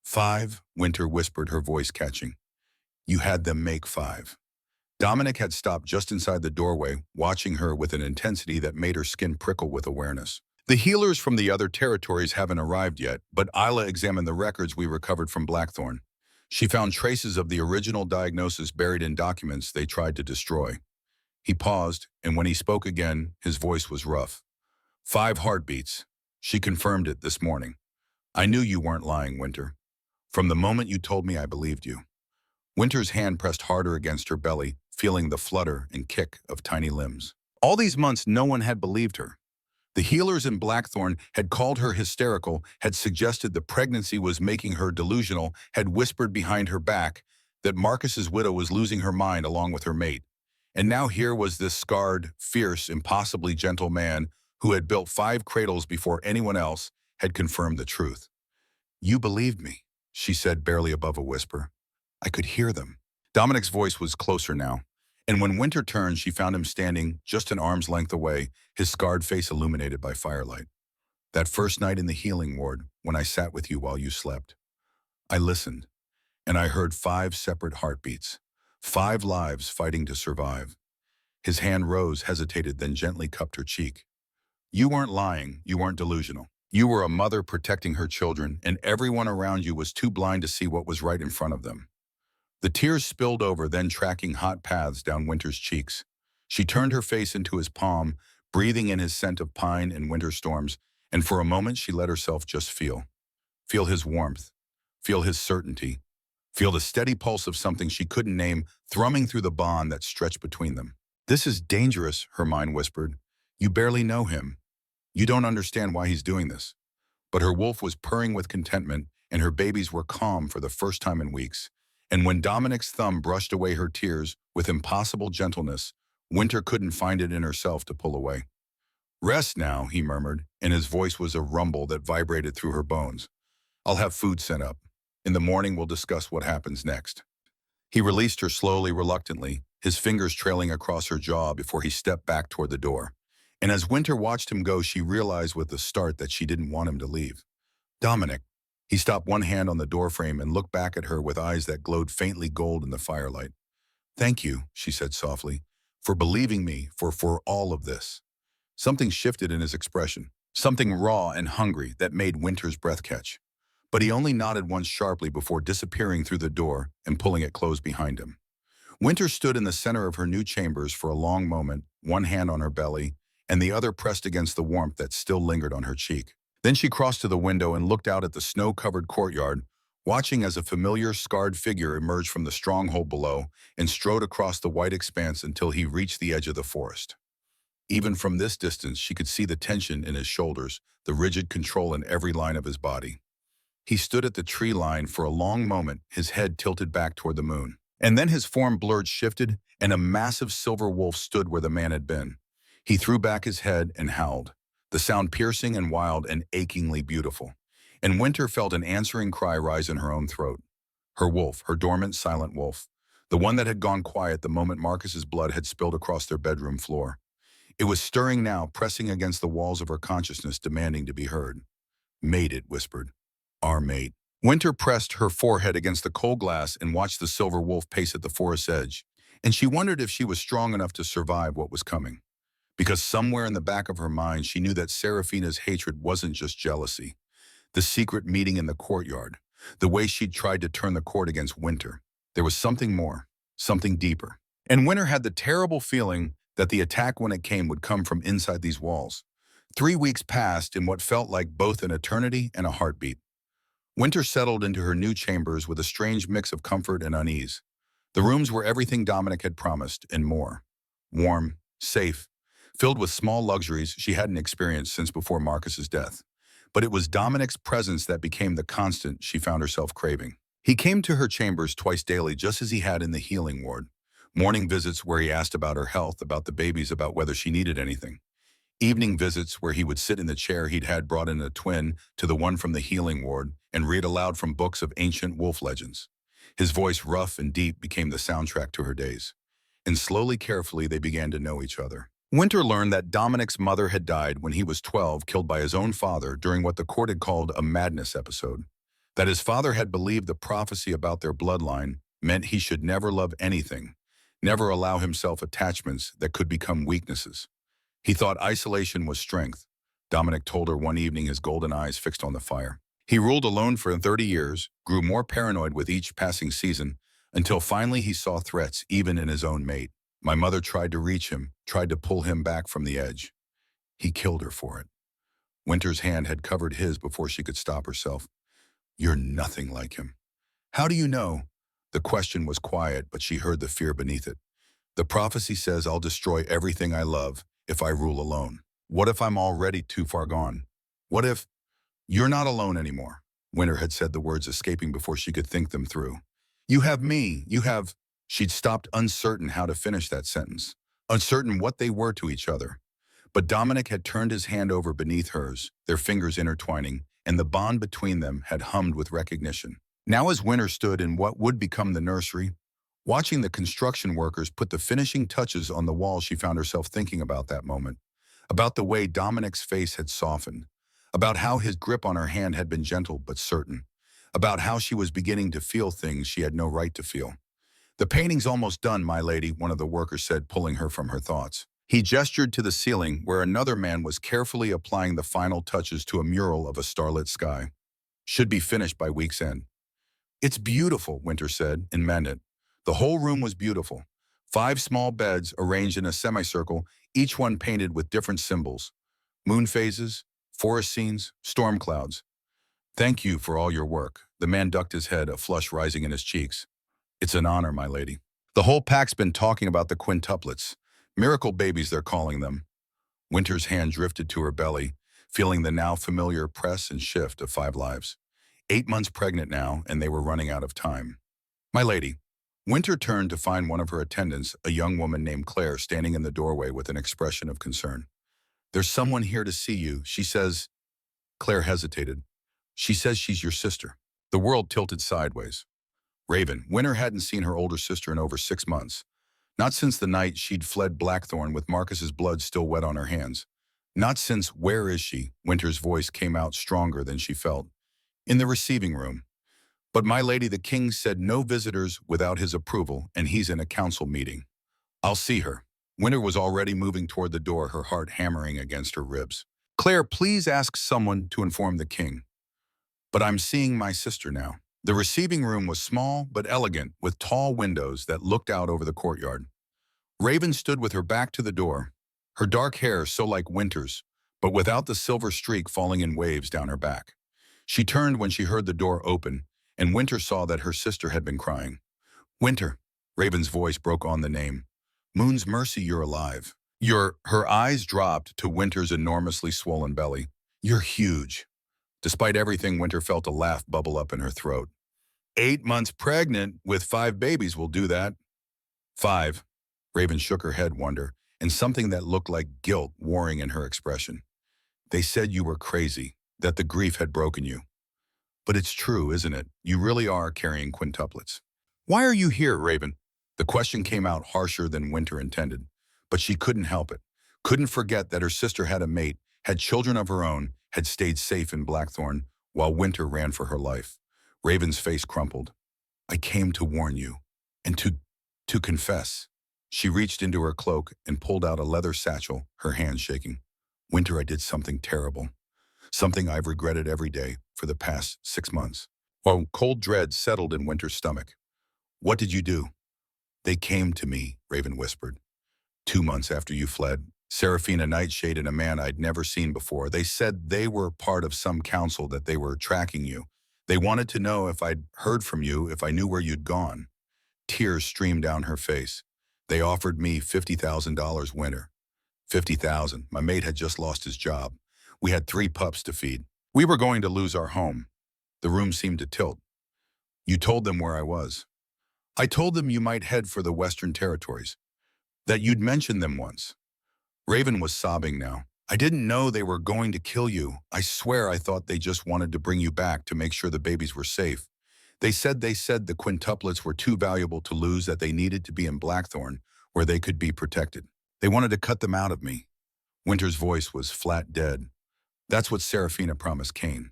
5, Winter whispered, her voice catching. You had them make 5. Dominic had stopped just inside the doorway, watching her with an intensity that made her skin prickle with awareness. The healers from the other territories haven't arrived yet, but Isla examined the records we recovered from Blackthorn. She found traces of the original diagnosis buried in documents they tried to destroy. He paused, and when he spoke again, his voice was rough. 5 heartbeats. She confirmed it this morning. I knew you weren't lying, Winter. From the moment you told me, I believed you. Winter's hand pressed harder against her belly, feeling the flutter and kick of tiny limbs. All these months, no one had believed her. The healers in Blackthorn had called her hysterical, had suggested the pregnancy was making her delusional, had whispered behind her back that Marcus's widow was losing her mind along with her mate. And now here was this scarred, fierce, impossibly gentle man who had built 5 cradles before anyone else had confirmed the truth. You believed me, she said barely above a whisper. I could hear them. Dominic's voice was closer now, and when Winter turned, she found him standing just an arm's length away, his scarred face illuminated by firelight. That first night in the healing ward, when I sat with you while you slept, I listened, and I heard 5 separate heartbeats. 5 lives fighting to survive. His hand rose, hesitated, then gently cupped her cheek. You weren't lying, you weren't delusional. You were a mother protecting her children, and everyone around you was too blind to see what was right in front of them. The tears spilled over, then tracking hot paths down Winter's cheeks. She turned her face into his palm, breathing in his scent of pine and winter storms, and for a moment she let herself just feel. Feel his warmth, feel his certainty, feel the steady pulse of something she couldn't name thrumming through the bond that stretched between them. This is dangerous, her mind whispered. You barely know him. You don't understand why he's doing this. But her wolf was purring with contentment, and her babies were calm for the first time in weeks. And when Dominic's thumb brushed away her tears with impossible gentleness, Winter couldn't find it in herself to pull away. Rest now, he murmured, and his voice was a rumble that vibrated through her bones. I'll have food sent up. In the morning, we'll discuss what happens next. He released her slowly, reluctantly, his fingers trailing across her jaw before he stepped back toward the door. And as Winter watched him go, she realized with a start that she didn't want him to leave. Dominic. He stopped one hand on the doorframe and looked back at her with eyes that glowed faintly gold in the firelight. Thank you, she said softly, for believing me, for all of this. Something shifted in his expression, something raw and hungry that made Winter's breath catch. But he only nodded once sharply before disappearing through the door and pulling it closed behind him. Winter stood in the center of her new chambers for a long moment, one hand on her belly, and the other pressed against the warmth that still lingered on her cheek. Then she crossed to the window and looked out at the snow-covered courtyard, watching as a familiar, scarred figure emerged from the stronghold below and strode across the white expanse until he reached the edge of the forest. Even from this distance, she could see the tension in his shoulders, the rigid control in every line of his body. He stood at the tree line for a long moment, his head tilted back toward the moon. And then his form blurred, shifted, and a massive silver wolf stood where the man had been. He threw back his head and howled, the sound piercing and wild and achingly beautiful. And Winter felt an answering cry rise in her own throat. Her wolf, her dormant, silent wolf, the one that had gone quiet the moment Marcus's blood had spilled across their bedroom floor. It was stirring now, pressing against the walls of her consciousness, demanding to be heard. Mate, it whispered. Our mate. Winter pressed her forehead against the cold glass and watched the silver wolf pace at the forest's edge, and she wondered if she was strong enough to survive what was coming. Because somewhere in the back of her mind, she knew that Seraphina's hatred wasn't just jealousy. The secret meeting in the courtyard, the way she'd tried to turn the court against Winter. There was something more, something deeper. And Winter had the terrible feeling that the attack, when it came, would come from inside these walls. 3 weeks passed in what felt like both an eternity and a heartbeat. Winter settled into her new chambers with a strange mix of comfort and unease. The rooms were everything Dominic had promised and more. Warm, safe, filled with small luxuries she hadn't experienced since before Marcus's death. But it was Dominic's presence that became the constant she found herself craving. He came to her chambers twice daily, just as he had in the healing ward. Morning visits where he asked about her health, about the babies, about whether she needed anything. Evening visits where he would sit in the chair he'd had brought in a twin to the one from the healing ward and read aloud from books of ancient wolf legends. His voice, rough and deep, became the soundtrack to her days. And slowly, carefully, they began to know each other. Winter learned that Dominic's mother had died when he was 12, killed by his own father during what the court had called a madness episode. That his father had believed the prophecy about their bloodline meant he should never love anything, never allow himself attachments that could become weaknesses. He thought isolation was strength. Dominic told her one evening, his golden eyes fixed on the fire. He ruled alone for 30 years, grew more paranoid with each passing season, until finally he saw threats even in his own mate. My mother tried to reach him, tried to pull him back from the edge. He killed her for it. Winter's hand had covered his before she could stop herself. You're nothing like him. How do you know? The question was quiet, but she heard the fear beneath it. The prophecy says I'll destroy everything I love if I rule alone. What if I'm already too far gone? What if... You're not alone anymore. Winter had said the words, escaping before she could think them through. You have me. You have... She'd stopped, uncertain how to finish that sentence, uncertain what they were to each other. But Dominic had turned his hand over beneath hers, their fingers intertwining, and the bond between them had hummed with recognition. Now as Winter stood in what would become the nursery, watching the construction workers put the finishing touches on the wall, she found herself thinking about that moment, about the way Dominic's face had softened, about how his grip on her hand had been gentle but certain, about how she was beginning to feel things she had no right to feel. The painting's almost done, my lady, one of the workers said, pulling her from her thoughts. He gestured to the ceiling where another man was carefully applying the final touches to a mural of a starlit sky. Should be finished by week's end. It's beautiful, Winter said, and meant it. The whole room was beautiful. 5 small beds arranged in a semicircle, each one painted with different symbols. Moon phases, forest scenes, storm clouds. Thank you for all your work. The man ducked his head, a flush rising in his cheeks. It's an honor, my lady. The whole pack's been talking about the quintuplets. Miracle babies, they're calling them. Winter's hand drifted to her belly, feeling the now familiar press and shift of 5 lives. 8 months pregnant now, and they were running out of time. My lady, Winter turned to find one of her attendants, a young woman named Claire, standing in the doorway with an expression of concern. "There's someone here to see you," she says. Claire hesitated. "She says she's your sister." The world tilted sideways. Raven, Winter hadn't seen her older sister in over 6 months. Not since the night she'd fled Blackthorn with Marcus's blood still wet on her hands. Not since "Where is she?" Winter's voice came out stronger than she felt. "In the receiving room. But my lady the king said no visitors without his approval, and he's in a council meeting. I'll see her." Winter was already moving toward the door, her heart hammering against her ribs. "Claire, please ask someone to inform the king. But I'm seeing my sister now." The receiving room was small but elegant, with tall windows that looked out over the courtyard. Raven stood with her back to the door, her dark hair so like Winter's, but without the silver streak falling in waves down her back. She turned when she heard the door open, and Winter saw that her sister had been crying. "Winter," Raven's voice broke on the name. "Moon's mercy, you're alive." Her eyes dropped to Winter's enormously swollen belly. "You're huge." Despite everything, Winter felt a laugh bubble up in her throat. 8 months pregnant with 5 babies will do that." "5." Raven shook her head, wonder, and something that looked like guilt warring in her expression. "They said you were crazy, that the grief had broken you. But it's true, isn't it? You really are carrying quintuplets." "Why are you here, Raven?" The question came out harsher than Winter intended, but she couldn't help it. Couldn't forget that her sister had a mate, had children of her own, had stayed safe in Blackthorn, while Winter ran for her life. Raven's face crumpled. "I came to warn you, and to confess." She reached into her cloak and pulled out a leather satchel, her hands shaking. "Winter, I did something terrible. Something I've regretted every day for the past 6 months." While cold dread settled in Winter's stomach. "What did you do?" "They came to me," Raven whispered. 2 months after you fled. Seraphina Nightshade and a man I'd never seen before. They said they were part of some council, that they were tracking you. They wanted to know if I'd heard from you, if I knew where you'd gone." Tears streamed down her face. "They offered me $50,000, Winter. 50,000. My mate had just lost his job. We had 3 pups to feed. We were going to lose our home." The room seemed to tilt. "You told them where I was." "I told them you might head for the Western Territories. That you'd mentioned them once." Raven was sobbing now. "I didn't know they were going to kill you. I swear I thought they just wanted to bring you back to make sure the babies were safe. They said the quintuplets were too valuable to lose, that they needed to be in Blackthorn, where they could be protected. They wanted to cut them out of me." Winter's voice was flat dead. "That's what Seraphina promised Cain.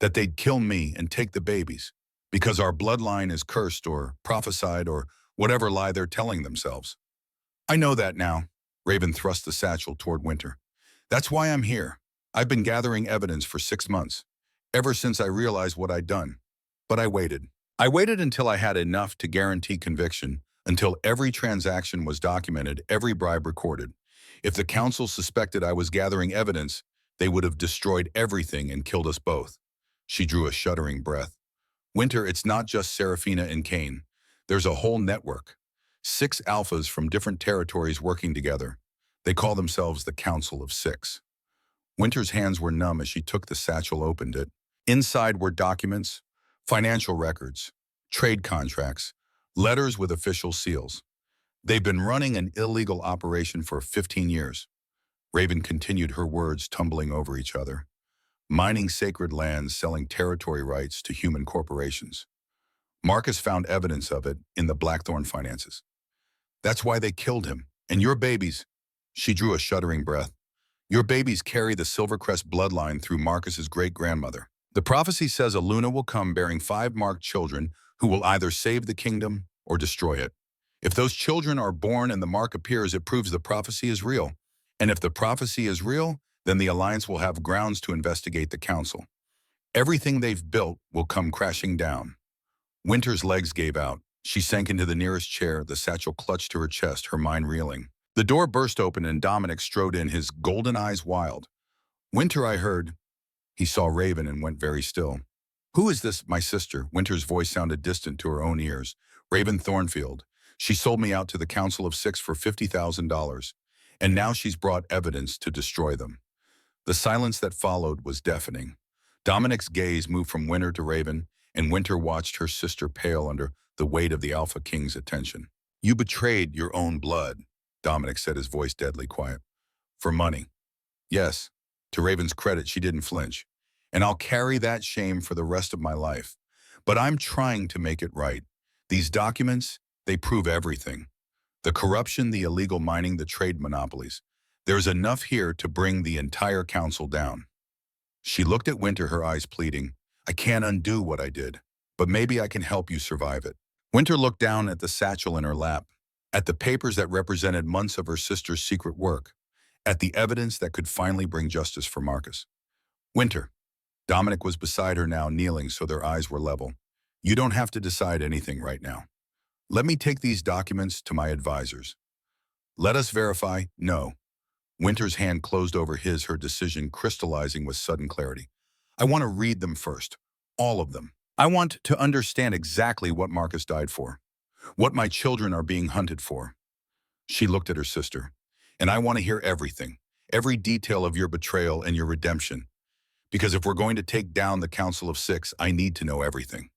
That they'd kill me and take the babies, because our bloodline is cursed or prophesied or whatever lie they're telling themselves." "I know that now." Raven thrust the satchel toward Winter. "That's why I'm here. I've been gathering evidence for 6 months, ever since I realized what I'd done. But I waited. I waited until I had enough to guarantee conviction, until every transaction was documented, every bribe recorded. If the council suspected I was gathering evidence, they would have destroyed everything and killed us both." She drew a shuddering breath. "Winter, it's not just Seraphina and Cain. There's a whole network. 6 alphas from different territories working together. They call themselves the Council of 6. Winter's hands were numb as she took the satchel, opened it. Inside were documents, financial records, trade contracts, letters with official seals. "They've been running an illegal operation for 15 years. Raven continued, her words tumbling over each other. "Mining sacred lands, selling territory rights to human corporations. Marcus found evidence of it in the Blackthorn finances. That's why they killed him. And your babies," she drew a shuddering breath, "your babies carry the Silvercrest bloodline through Marcus's great-grandmother. The prophecy says a Luna will come bearing 5 marked children who will either save the kingdom or destroy it. If those children are born and the mark appears, it proves the prophecy is real. And if the prophecy is real, then the Alliance will have grounds to investigate the Council. Everything they've built will come crashing down." Winter's legs gave out. She sank into the nearest chair, the satchel clutched to her chest, her mind reeling. The door burst open and Dominic strode in, his golden eyes wild. "Winter, I heard." He saw Raven and went very still. "Who is this, my sister?" Winter's voice sounded distant to her own ears. "Raven Thornfield. She sold me out to the Council of 6 for $50,000. And now she's brought evidence to destroy them." The silence that followed was deafening. Dominic's gaze moved from Winter to Raven, and Winter watched her sister pale under the weight of the Alpha King's attention. You betrayed your own blood, Dominic said, his voice deadly quiet. For money. Yes, to Raven's credit, she didn't flinch. And I'll carry that shame for the rest of my life. But I'm trying to make it right. These documents, they prove everything. The corruption, the illegal mining, the trade monopolies. There's enough here to bring the entire council down. She looked at Winter, her eyes pleading. I can't undo what I did, but maybe I can help you survive it. Winter looked down at the satchel in her lap, at the papers that represented months of her sister's secret work, at the evidence that could finally bring justice for Marcus. Winter. Dominic was beside her now, kneeling so their eyes were level. You don't have to decide anything right now. Let me take these documents to my advisors. Let us verify, no. Winter's hand closed over his, her decision crystallizing with sudden clarity. I want to read them first, all of them. I want to understand exactly what Marcus died for, what my children are being hunted for. She looked at her sister. And I want to hear everything, every detail of your betrayal and your redemption. Because if we're going to take down the Council of Six, I need to know everything.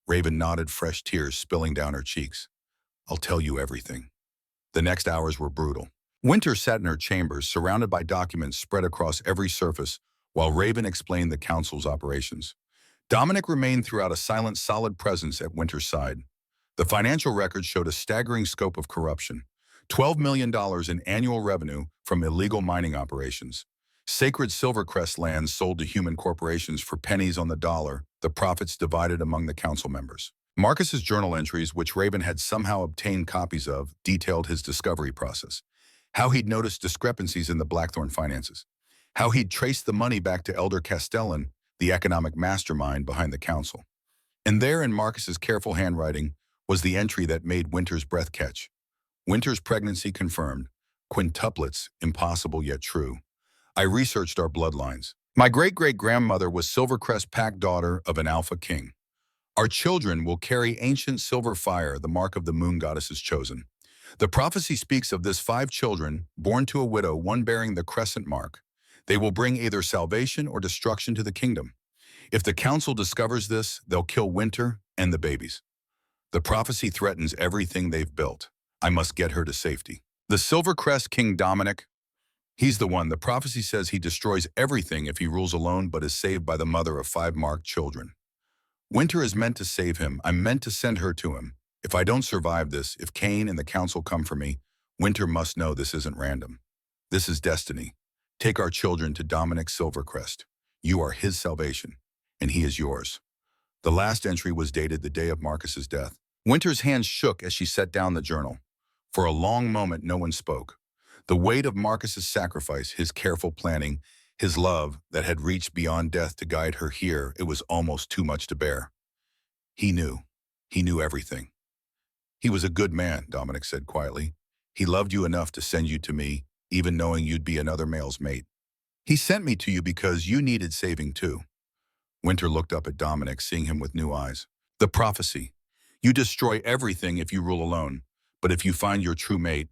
Raven nodded, fresh tears spilling down her cheeks. I'll tell you everything. The next hours were brutal. Winter sat in her chambers, surrounded by documents spread across every surface, while Raven explained the Council's operations. Dominic remained throughout, a silent, solid presence at Winter's side. The financial records showed a staggering scope of corruption. $12 million in annual revenue from illegal mining operations. Sacred Silvercrest lands sold to human corporations for pennies on the dollar, the profits divided among the council members. Marcus's journal entries, which Raven had somehow obtained copies of, detailed his discovery process. How he'd noticed discrepancies in the Blackthorn finances. How he'd traced the money back to Elder Castellan, the economic mastermind behind the council. And there, in Marcus's careful handwriting, was the entry that made Winter's breath catch. Winter's pregnancy confirmed. Quintuplets, impossible yet true. I researched our bloodlines. My great-great-grandmother was Silvercrest Pack, daughter of an Alpha King. Our children will carry ancient silver fire, the mark of the moon goddess's chosen. The prophecy speaks of this 5 children, born to a widow, one bearing the crescent mark. They will bring either salvation or destruction to the kingdom. If the council discovers this, they'll kill Winter and the babies. The prophecy threatens everything they've built. I must get her to safety. The Silvercrest King Dominic, he's the one. The prophecy says he destroys everything if he rules alone, but is saved by the mother of 5 marked children. Winter is meant to save him. I'm meant to send her to him. If I don't survive this, if Cain and the council come for me, Winter must know this isn't random. This is destiny. Take our children to Dominic Silvercrest. You are his salvation, and he is yours. The last entry was dated the day of Marcus's death. Winter's hands shook as she set down the journal. For a long moment, no one spoke. The weight of Marcus's sacrifice, his careful planning, his love that had reached beyond death to guide her here, it was almost too much to bear. He knew. He knew everything. He was a good man, Dominic said quietly. He loved you enough to send you to me, even knowing you'd be another male's mate. He sent me to you because you needed saving too. Winter looked up at Dominic, seeing him with new eyes. The prophecy. You destroy everything if you rule alone, but if you find your true mate,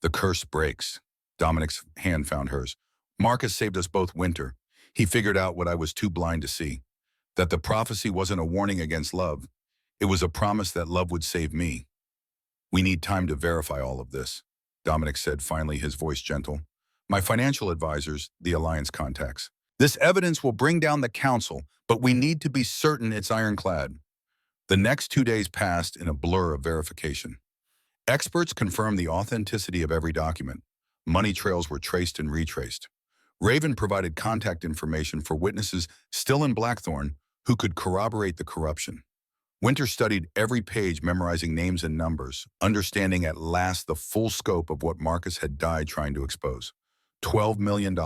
the curse breaks. Dominic's hand found hers. Marcus saved us both, Winter. He figured out what I was too blind to see. That the prophecy wasn't a warning against love. It was a promise that love would save me. We need time to verify all of this, Dominic said, finally, his voice gentle. My financial advisors, the Alliance contacts. This evidence will bring down the council, but we need to be certain it's ironclad. The next 2 days passed in a blur of verification. Experts confirmed the authenticity of every document. Money trails were traced and retraced. Raven provided contact information for witnesses still in Blackthorn who could corroborate the corruption. Winter studied every page, memorizing names and numbers, understanding at last the full scope of what Marcus had died trying to expose. $12 million,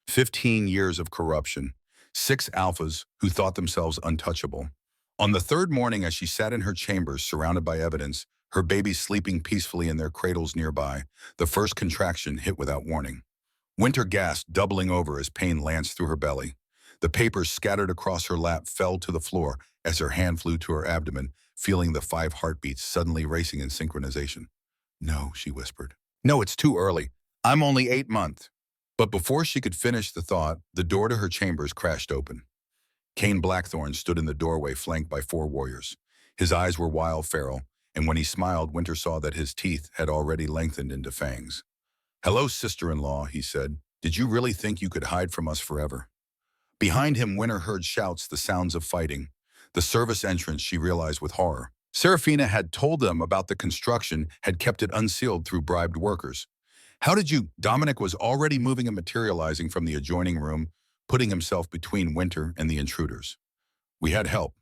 15 years of corruption, 6 alphas who thought themselves untouchable. On the 3rd morning, as she sat in her chambers surrounded by evidence, her babies sleeping peacefully in their cradles nearby, the first contraction hit without warning. Winter gasped, doubling over as pain lanced through her belly. The papers scattered across her lap fell to the floor as her hand flew to her abdomen, feeling the 5 heartbeats suddenly racing in synchronization. No, she whispered. No, it's too early. I'm only 8 months. But before she could finish the thought, the door to her chambers crashed open. Cain Blackthorn stood in the doorway flanked by 4 warriors. His eyes were wild feral, and when he smiled, Winter saw that his teeth had already lengthened into fangs. "Hello, sister-in-law," he said. "Did you really think you could hide from us forever?" Behind him, Winter heard shouts, the sounds of fighting. The service entrance, she realized with horror. Serafina had told them about the construction, had kept it unsealed through bribed workers. "How did you—" Dominic was already moving and materializing from the adjoining room, putting himself between Winter and the intruders. "We had help."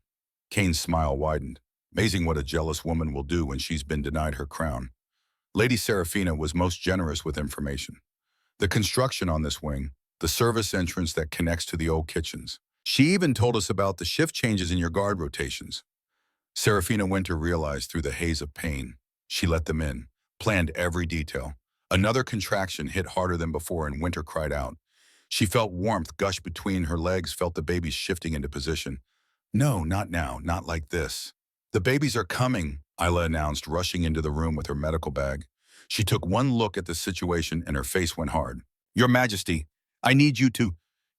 Cain's smile widened. Amazing what a jealous woman will do when she's been denied her crown. Lady Serafina was most generous with information. The construction on this wing, the service entrance that connects to the old kitchens. She even told us about the shift changes in your guard rotations. Serafina Winter realized through the haze of pain. She let them in, planned every detail. Another contraction hit harder than before, and Winter cried out. She felt warmth gush between her legs, felt the babies shifting into position. "No, not now, not like this." "The babies are coming," Isla announced, rushing into the room with her medical bag. She took one look at the situation and her face went hard. "Your Majesty, I need you to—"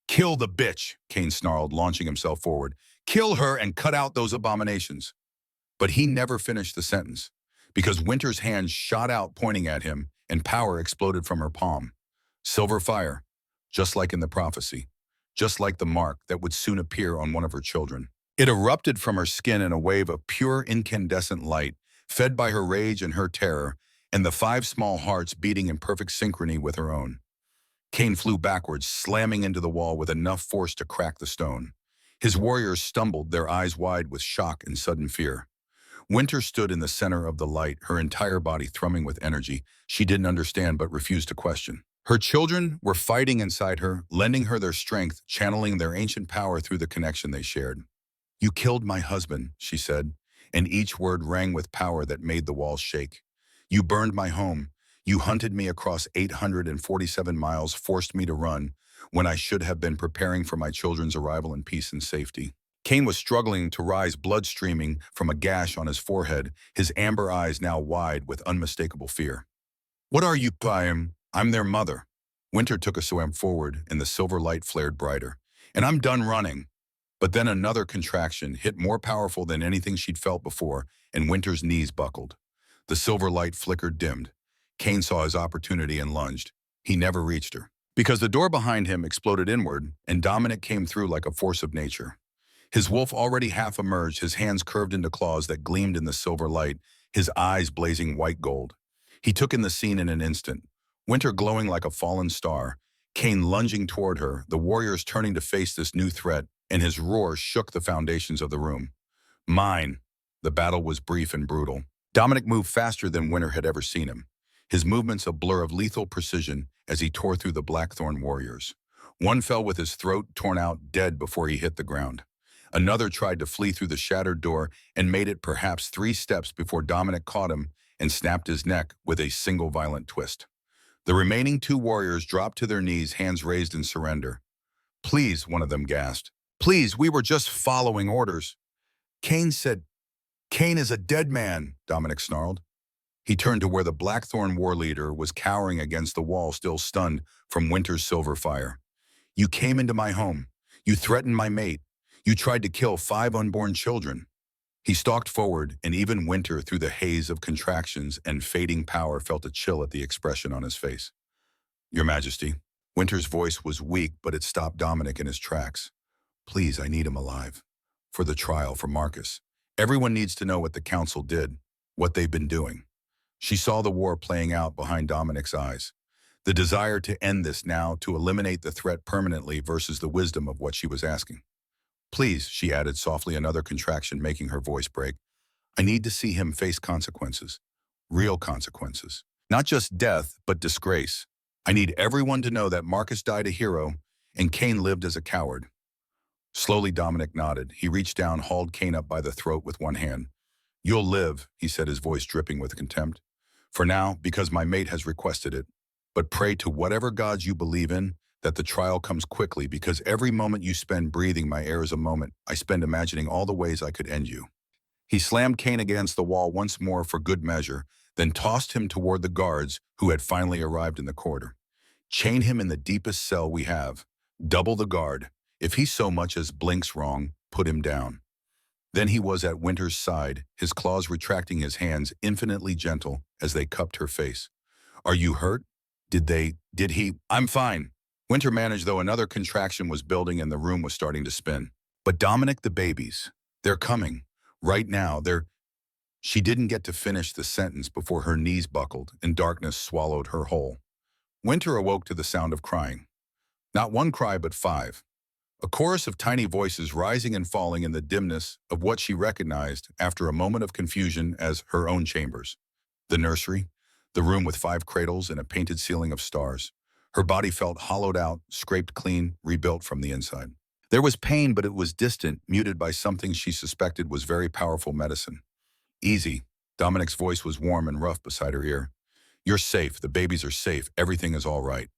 "Kill the bitch," Cain snarled, launching himself forward. "Kill her and cut out those abominations." But he never finished the sentence, because Winter's hand shot out pointing at him, and power exploded from her palm. Silver fire, just like in the prophecy, just like the mark that would soon appear on one of her children. It erupted from her skin in a wave of pure incandescent light, fed by her rage and her terror, and the 5 small hearts beating in perfect synchrony with her own. Cain flew backwards, slamming into the wall with enough force to crack the stone. His warriors stumbled, their eyes wide with shock and sudden fear. Winter stood in the center of the light, her entire body thrumming with energy she didn't understand but refused to question. Her children were fighting inside her, lending her their strength, channeling their ancient power through the connection they shared. "You killed my husband," she said, and each word rang with power that made the walls shake. "You burned my home. You hunted me across 847 miles, forced me to run, when I should have been preparing for my children's arrival in peace and safety." Cain was struggling to rise, blood streaming from a gash on his forehead, his amber eyes now wide with unmistakable fear. "What are you, I'm their mother." Winter took a swim forward, and the silver light flared brighter. "And I'm done running." But then another contraction hit more powerful than anything she'd felt before, and Winter's knees buckled. The silver light flickered, dimmed. Cain saw his opportunity and lunged. He never reached her, because the door behind him exploded inward, and Dominic came through like a force of nature. His wolf already half emerged, his hands curved into claws that gleamed in the silver light, his eyes blazing white gold. He took in the scene in an instant. Winter glowing like a fallen star, Cain lunging toward her, the warriors turning to face this new threat, and his roar shook the foundations of the room. "Mine." The battle was brief and brutal. Dominic moved faster than Winter had ever seen him, his movements a blur of lethal precision as he tore through the Blackthorn warriors. One fell with his throat torn out, dead before he hit the ground. Another tried to flee through the shattered door and made it perhaps 3 steps before Dominic caught him and snapped his neck with a single violent twist. The remaining 2 warriors dropped to their knees, hands raised in surrender. "Please," one of them gasped. "Please, we were just following orders." Cain said, "Cain is a dead man," Dominic snarled. He turned to where the Blackthorn war leader was cowering against the wall, still stunned from Winter's silver fire. "You came into my home. You threatened my mate. You tried to kill 5 unborn children." He stalked forward, and even Winter, through the haze of contractions and fading power, felt a chill at the expression on his face. "Your Majesty." Winter's voice was weak, but it stopped Dominic in his tracks. "Please, I need him alive. For the trial, for Marcus. Everyone needs to know what the council did, what they've been doing." She saw the war playing out behind Dominic's eyes. The desire to end this now, to eliminate the threat permanently versus the wisdom of what she was asking. "Please," she added softly, another contraction making her voice break. "I need to see him face consequences. Real consequences. Not just death, but disgrace. I need everyone to know that Marcus died a hero and Cain lived as a coward." Slowly, Dominic nodded. He reached down, hauled Cain up by the throat with one hand. "You'll live," he said, his voice dripping with contempt. "For now, because my mate has requested it. But pray to whatever gods you believe in that the trial comes quickly, because every moment you spend breathing my air is a moment I spend imagining all the ways I could end you." He slammed Cain against the wall once more for good measure, then tossed him toward the guards who had finally arrived in the corridor. "Chain him in the deepest cell we have. Double the guard. If he so much as blinks wrong, put him down. Then he was at Winter's side, his claws retracting his hands infinitely gentle as they cupped her face. Are you hurt? Did he? I'm fine. Winter managed, though another contraction was building and the room was starting to spin. But Dominic, the babies, they're coming. Right now, She didn't get to finish the sentence before her knees buckled and darkness swallowed her whole. Winter awoke to the sound of crying. Not one cry, but five. A chorus of tiny voices rising and falling in the dimness of what she recognized after a moment of confusion as her own chambers. The nursery, the room with 5 cradles and a painted ceiling of stars. Her body felt hollowed out, scraped clean, rebuilt from the inside. There was pain, but it was distant, muted by something she suspected was very powerful medicine. Easy. Dominic's voice was warm and rough beside her ear. You're safe. The babies are safe. Everything is all right.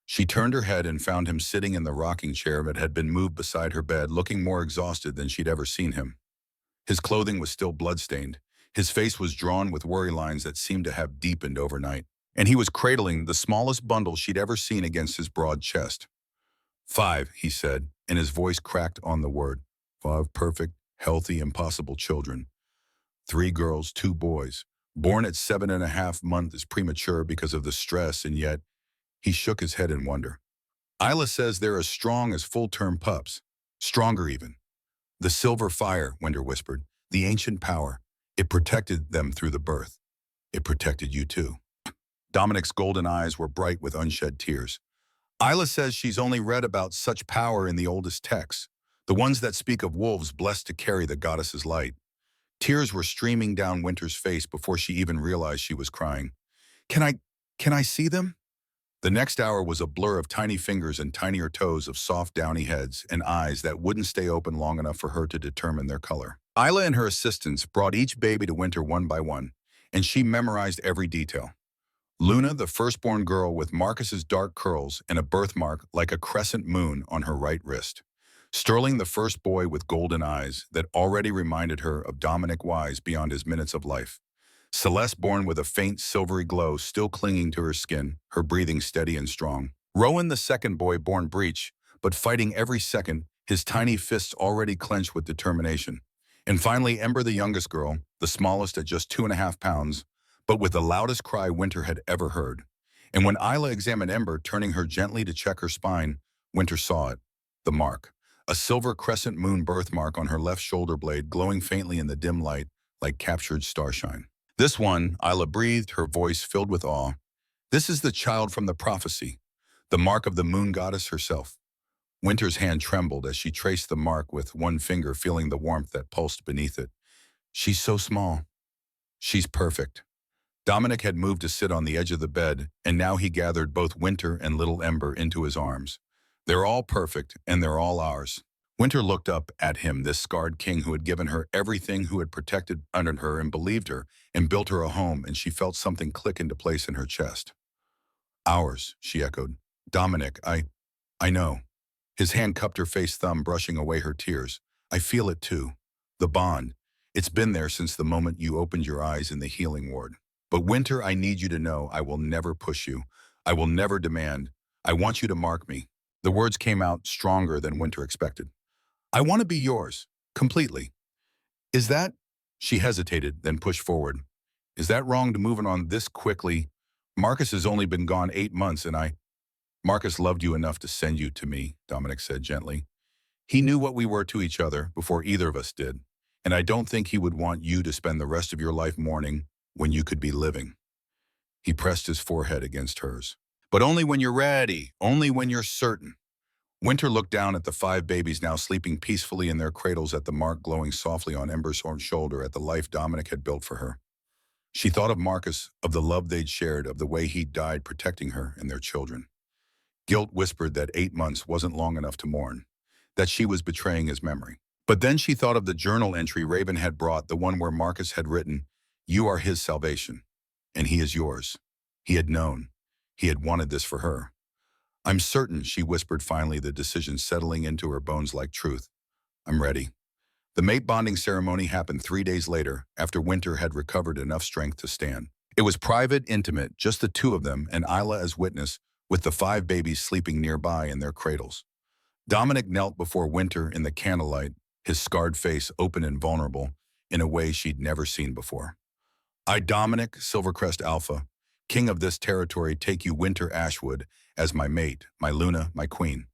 She turned her head and found him sitting in the rocking chair that had been moved beside her bed, looking more exhausted than she'd ever seen him. His clothing was still blood-stained. His face was drawn with worry lines that seemed to have deepened overnight. And he was cradling the smallest bundle she'd ever seen against his broad chest. 5, he said, and his voice cracked on the word. 5 perfect, healthy, impossible children. 3 girls, 2 boys. Born at 7.5 months is premature because of the stress, and yet he shook his head in wonder. Isla says they're as strong as full-term pups. Stronger even. The silver fire, Winter whispered. The ancient power. It protected them through the birth. It protected you too. Dominic's golden eyes were bright with unshed tears. Isla says she's only read about such power in the oldest texts, the ones that speak of wolves blessed to carry the goddess's light. Tears were streaming down Winter's face before she even realized she was crying. Can I see them? The next hour was a blur of tiny fingers and tinier toes of soft downy heads and eyes that wouldn't stay open long enough for her to determine their color. Isla and her assistants brought each baby to Winter one by one, and she memorized every detail. Luna, the firstborn girl with Marcus's dark curls and a birthmark like a crescent moon on her right wrist. Sterling, the first boy with golden eyes that already reminded her of Dominic Wise beyond his minutes of life. Celeste, born with a faint silvery glow still clinging to her skin, her breathing steady and strong. Rowan, the second boy born breech, but fighting every second, his tiny fists already clenched with determination. And finally, Ember, the youngest girl, the smallest at just 2.5 pounds, but with the loudest cry Winter had ever heard. And when Isla examined Ember, turning her gently to check her spine, Winter saw it. The mark. A silver crescent moon birthmark on her left shoulder blade, glowing faintly in the dim light like captured starshine. This one, Isla breathed, her voice filled with awe. This is the child from the prophecy, the mark of the moon goddess herself. Winter's hand trembled as she traced the mark with one finger, feeling the warmth that pulsed beneath it. She's so small. She's perfect. Dominic had moved to sit on the edge of the bed, and now he gathered both Winter and little Ember into his arms. They're all perfect, and they're all ours. Winter looked up at him, this scarred king who had given her everything, who had protected under her and believed her and built her a home, and she felt something click into place in her chest. Ours, she echoed. Dominic, I know. His hand cupped her face, thumb brushing away her tears. I feel it too. The bond. It's been there since the moment you opened your eyes in the healing ward. But Winter, I need you to know I will never push you. I will never demand. I want you to mark me. The words came out stronger than Winter expected. I want to be yours, completely. Is that? She hesitated, then pushed forward. Is that wrong to move on this quickly? Marcus has only been gone 8 months and Marcus loved you enough to send you to me, Dominic said gently. He knew what we were to each other before either of us did, and I don't think he would want you to spend the rest of your life mourning when you could be living. He pressed his forehead against hers. But only when you're ready, only when you're certain. Winter looked down at the 5 babies now sleeping peacefully in their cradles, at the mark glowing softly on Ember's shoulder, at the life Dominic had built for her. She thought of Marcus, of the love they'd shared, of the way he'd died protecting her and their children. Guilt whispered that 8 months wasn't long enough to mourn, that she was betraying his memory. But then she thought of the journal entry Raven had brought, the one where Marcus had written, "You are his salvation, and he is yours." He had known. He had wanted this for her. I'm certain, she whispered finally, the decision settling into her bones like truth. I'm ready. The mate bonding ceremony happened 3 days later, after Winter had recovered enough strength to stand. It was private, intimate, just the 2 of them, and Isla as witness, with the 5 babies sleeping nearby in their cradles. Dominic knelt before Winter in the candlelight, his scarred face open and vulnerable, in a way she'd never seen before. I, Dominic, Silvercrest Alpha, king of this territory, take you Winter Ashwood as my mate, my Luna, my queen.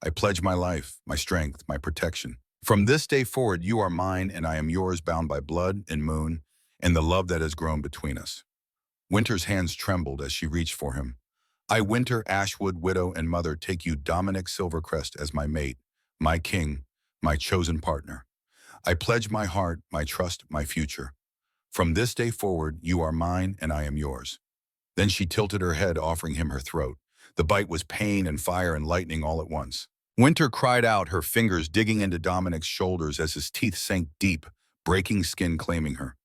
I pledge my life, my strength, my protection. From this day forward, you are mine and I am yours, bound by blood and moon and the love that has grown between us. Winter's hands trembled as she reached for him. I, Winter Ashwood, widow and mother, take you Dominic Silvercrest as my mate, my king, my chosen partner. I pledge my heart, my trust, my future. From this day forward, you are mine and I am yours. Then she tilted her head, offering him her throat. The bite was pain and fire and lightning all at once. Winter cried out, her fingers digging into Dominic's shoulders as his teeth sank deep, breaking skin, claiming her.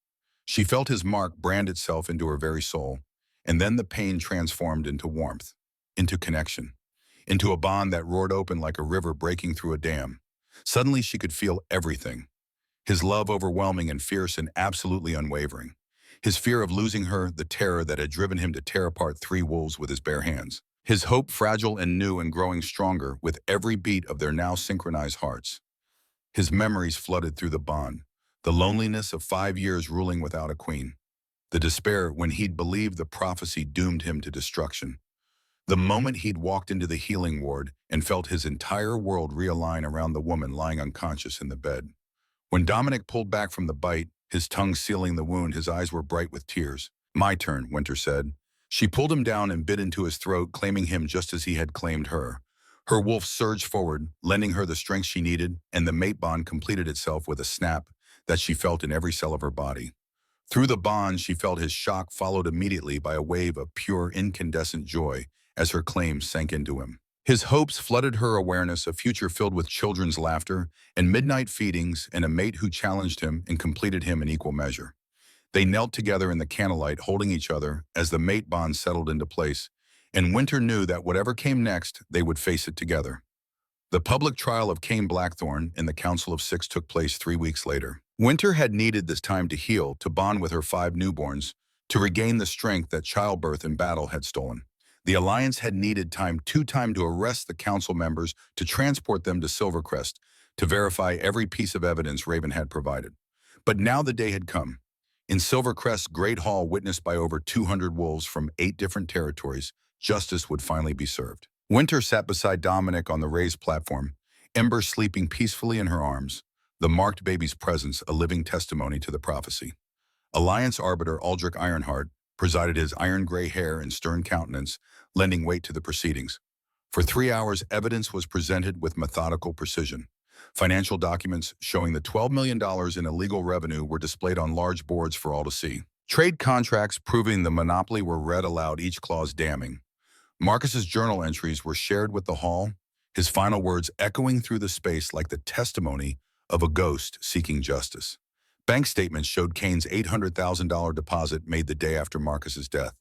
She felt his mark brand itself into her very soul, and then the pain transformed into warmth, into connection, into a bond that roared open like a river breaking through a dam. Suddenly she could feel everything. His love overwhelming and fierce and absolutely unwavering. His fear of losing her, the terror that had driven him to tear apart 3 wolves with his bare hands. His hope fragile and new and growing stronger with every beat of their now synchronized hearts. His memories flooded through the bond. The loneliness of 5 years ruling without a queen. The despair when he'd believed the prophecy doomed him to destruction. The moment he'd walked into the healing ward and felt his entire world realign around the woman lying unconscious in the bed. When Dominic pulled back from the bite, his tongue sealing the wound, his eyes were bright with tears. My turn, Winter said. She pulled him down and bit into his throat, claiming him just as he had claimed her. Her wolf surged forward, lending her the strength she needed, and the mate bond completed itself with a snap that she felt in every cell of her body. Through the bond, she felt his shock, followed immediately by a wave of pure, incandescent joy as her claims sank into him. His hopes flooded her awareness, a future filled with children's laughter and midnight feedings, and a mate who challenged him and completed him in equal measure. They knelt together in the candlelight, holding each other as the mate bond settled into place, and Winter knew that whatever came next, they would face it together. The public trial of Cain Blackthorn in the Council of Six took place 3 weeks later. Winter had needed this time to heal, to bond with her 5 newborns, to regain the strength that childbirth and battle had stolen. The Alliance had needed time to arrest the council members, to transport them to Silvercrest, to verify every piece of evidence Raven had provided. But now the day had come. In Silvercrest's great hall, witnessed by over 200 wolves from 8 different territories, justice would finally be served. Winter sat beside Dominic on the raised platform, Ember sleeping peacefully in her arms, the marked baby's presence a living testimony to the prophecy. Alliance Arbiter Aldrich Ironheart presided, his iron-gray hair and stern countenance lending weight to the proceedings. For 3 hours, evidence was presented with methodical precision. Financial documents showing the $12 million in illegal revenue were displayed on large boards for all to see. Trade contracts proving the monopoly were read aloud, each clause damning. Marcus's journal entries were shared with the hall, his final words echoing through the space like the testimony of a ghost seeking justice. Bank statements showed Cain's $800,000 deposit made the day after Marcus's death.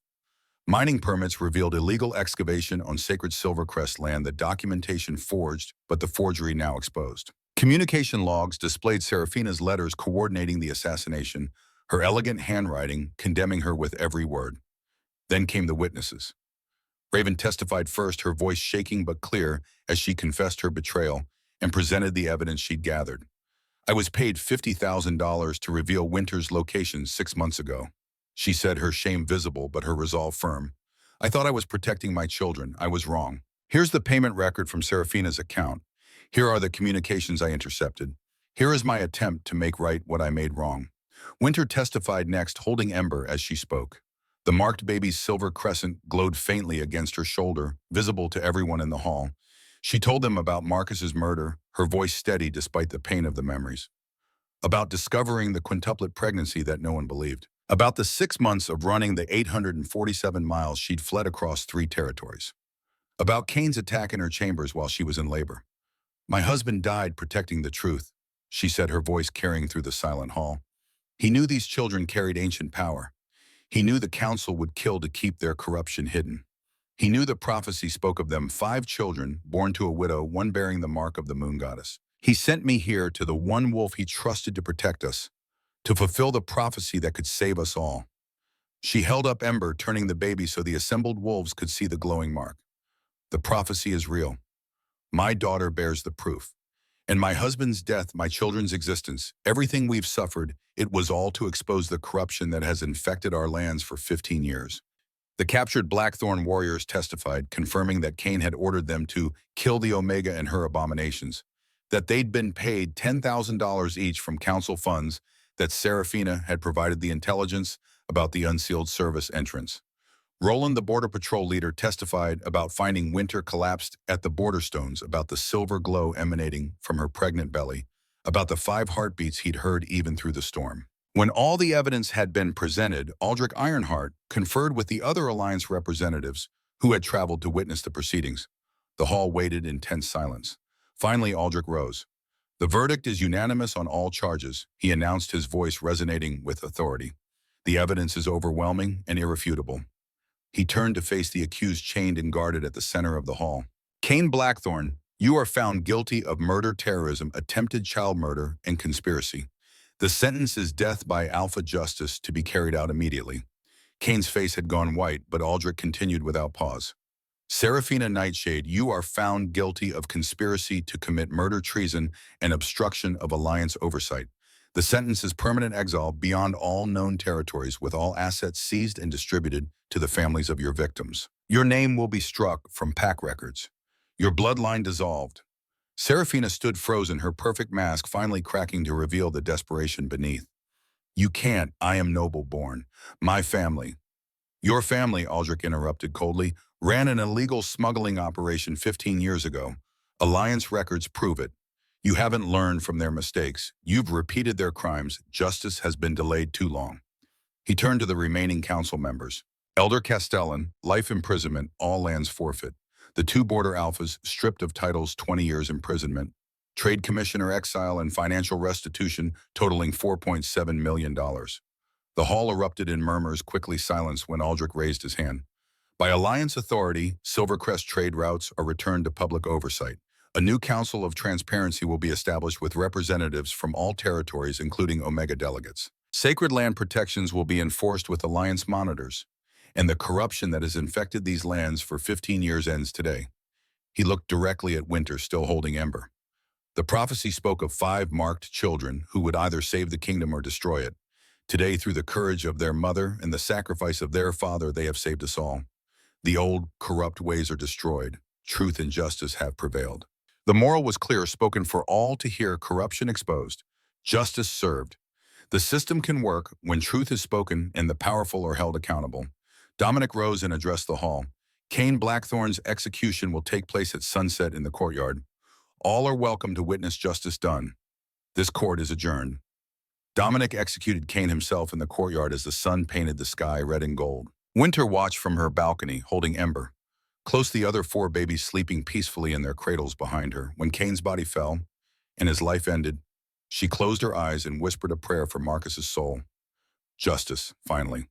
Mining permits revealed illegal excavation on sacred Silvercrest land, the documentation forged, but the forgery now exposed. Communication logs displayed Seraphina's letters coordinating the assassination, her elegant handwriting condemning her with every word. Then came the witnesses. Raven testified first, her voice shaking but clear as she confessed her betrayal and presented the evidence she'd gathered. I was paid $50,000 to reveal Winter's location 6 months ago. She said, her shame visible but her resolve firm. I thought I was protecting my children. I was wrong. Here's the payment record from Seraphina's account. Here are the communications I intercepted. Here is my attempt to make right what I made wrong. Winter testified next, holding Ember as she spoke. The marked baby's silver crescent glowed faintly against her shoulder, visible to everyone in the hall. She told them about Marcus's murder, her voice steady despite the pain of the memories. About discovering the quintuplet pregnancy that no one believed. About the 6 months of running the 847 miles she'd fled across 3 territories. About Cain's attack in her chambers while she was in labor. My husband died protecting the truth, she said, her voice carrying through the silent hall. He knew these children carried ancient power. He knew the council would kill to keep their corruption hidden. He knew the prophecy spoke of them 5 children, born to a widow, one bearing the mark of the moon goddess. He sent me here to the one wolf he trusted to protect us, to fulfill the prophecy that could save us all. She held up Ember, turning the baby so the assembled wolves could see the glowing mark. The prophecy is real. My daughter bears the proof. And my husband's death, my children's existence, everything we've suffered, it was all to expose the corruption that has infected our lands for 15 years. The captured Blackthorn warriors testified, confirming that Cain had ordered them to kill the Omega and her abominations, that they'd been paid $10,000 each from council funds, that Seraphina had provided the intelligence about the unsealed service entrance. Roland, the Border Patrol leader, testified about finding Winter collapsed at the border stones, about the silver glow emanating from her pregnant belly, about the 5 heartbeats he'd heard even through the storm. When all the evidence had been presented, Aldrich Ironheart conferred with the other Alliance representatives who had traveled to witness the proceedings. The hall waited in tense silence. Finally, Aldrich rose. The verdict is unanimous on all charges, he announced, his voice resonating with authority. The evidence is overwhelming and irrefutable. He turned to face the accused chained and guarded at the center of the hall. Cain Blackthorn, you are found guilty of murder, terrorism, attempted child murder, and conspiracy. The sentence is death by alpha justice to be carried out immediately. Cain's face had gone white, but Aldrich continued without pause. Seraphina Nightshade, you are found guilty of conspiracy to commit murder, treason, and obstruction of Alliance oversight. The sentence is permanent exile beyond all known territories, with all assets seized and distributed to the families of your victims. Your name will be struck from pack records. Your bloodline dissolved. Seraphina stood frozen, her perfect mask finally cracking to reveal the desperation beneath. You can't. I am noble born. My family. Your family, Aldrich interrupted coldly, ran an illegal smuggling operation 15 years ago. Alliance records prove it. You haven't learned from their mistakes. You've repeated their crimes. Justice has been delayed too long. He turned to the remaining council members. Elder Castellan, life imprisonment, all lands forfeit. The 2 border alphas, stripped of titles, 20 years imprisonment. Trade commissioner exile and financial restitution totaling $4.7 million. The hall erupted in murmurs, quickly silenced when Aldrich raised his hand. By Alliance authority, Silvercrest trade routes are returned to public oversight. A new Council of Transparency will be established with representatives from all territories, including Omega delegates. Sacred land protections will be enforced with Alliance monitors, and the corruption that has infected these lands for 15 years ends today. He looked directly at Winter, still holding Ember. The prophecy spoke of 5 marked children who would either save the kingdom or destroy it. Today, through the courage of their mother and the sacrifice of their father, they have saved us all. The old, corrupt ways are destroyed. Truth and justice have prevailed. The moral was clear, spoken for all to hear: corruption exposed, justice served. The system can work when truth is spoken and the powerful are held accountable. Dominic rose and addressed the hall. Cain Blackthorn's execution will take place at sunset in the courtyard. All are welcome to witness justice done. This court is adjourned. Dominic executed Cain himself in the courtyard as the sun painted the sky red and gold. Winter watched from her balcony, holding Ember. Close, the other 4 babies sleeping peacefully in their cradles behind her. When Cain's body fell and his life ended, she closed her eyes and whispered a prayer for Marcus's soul. Justice, finally.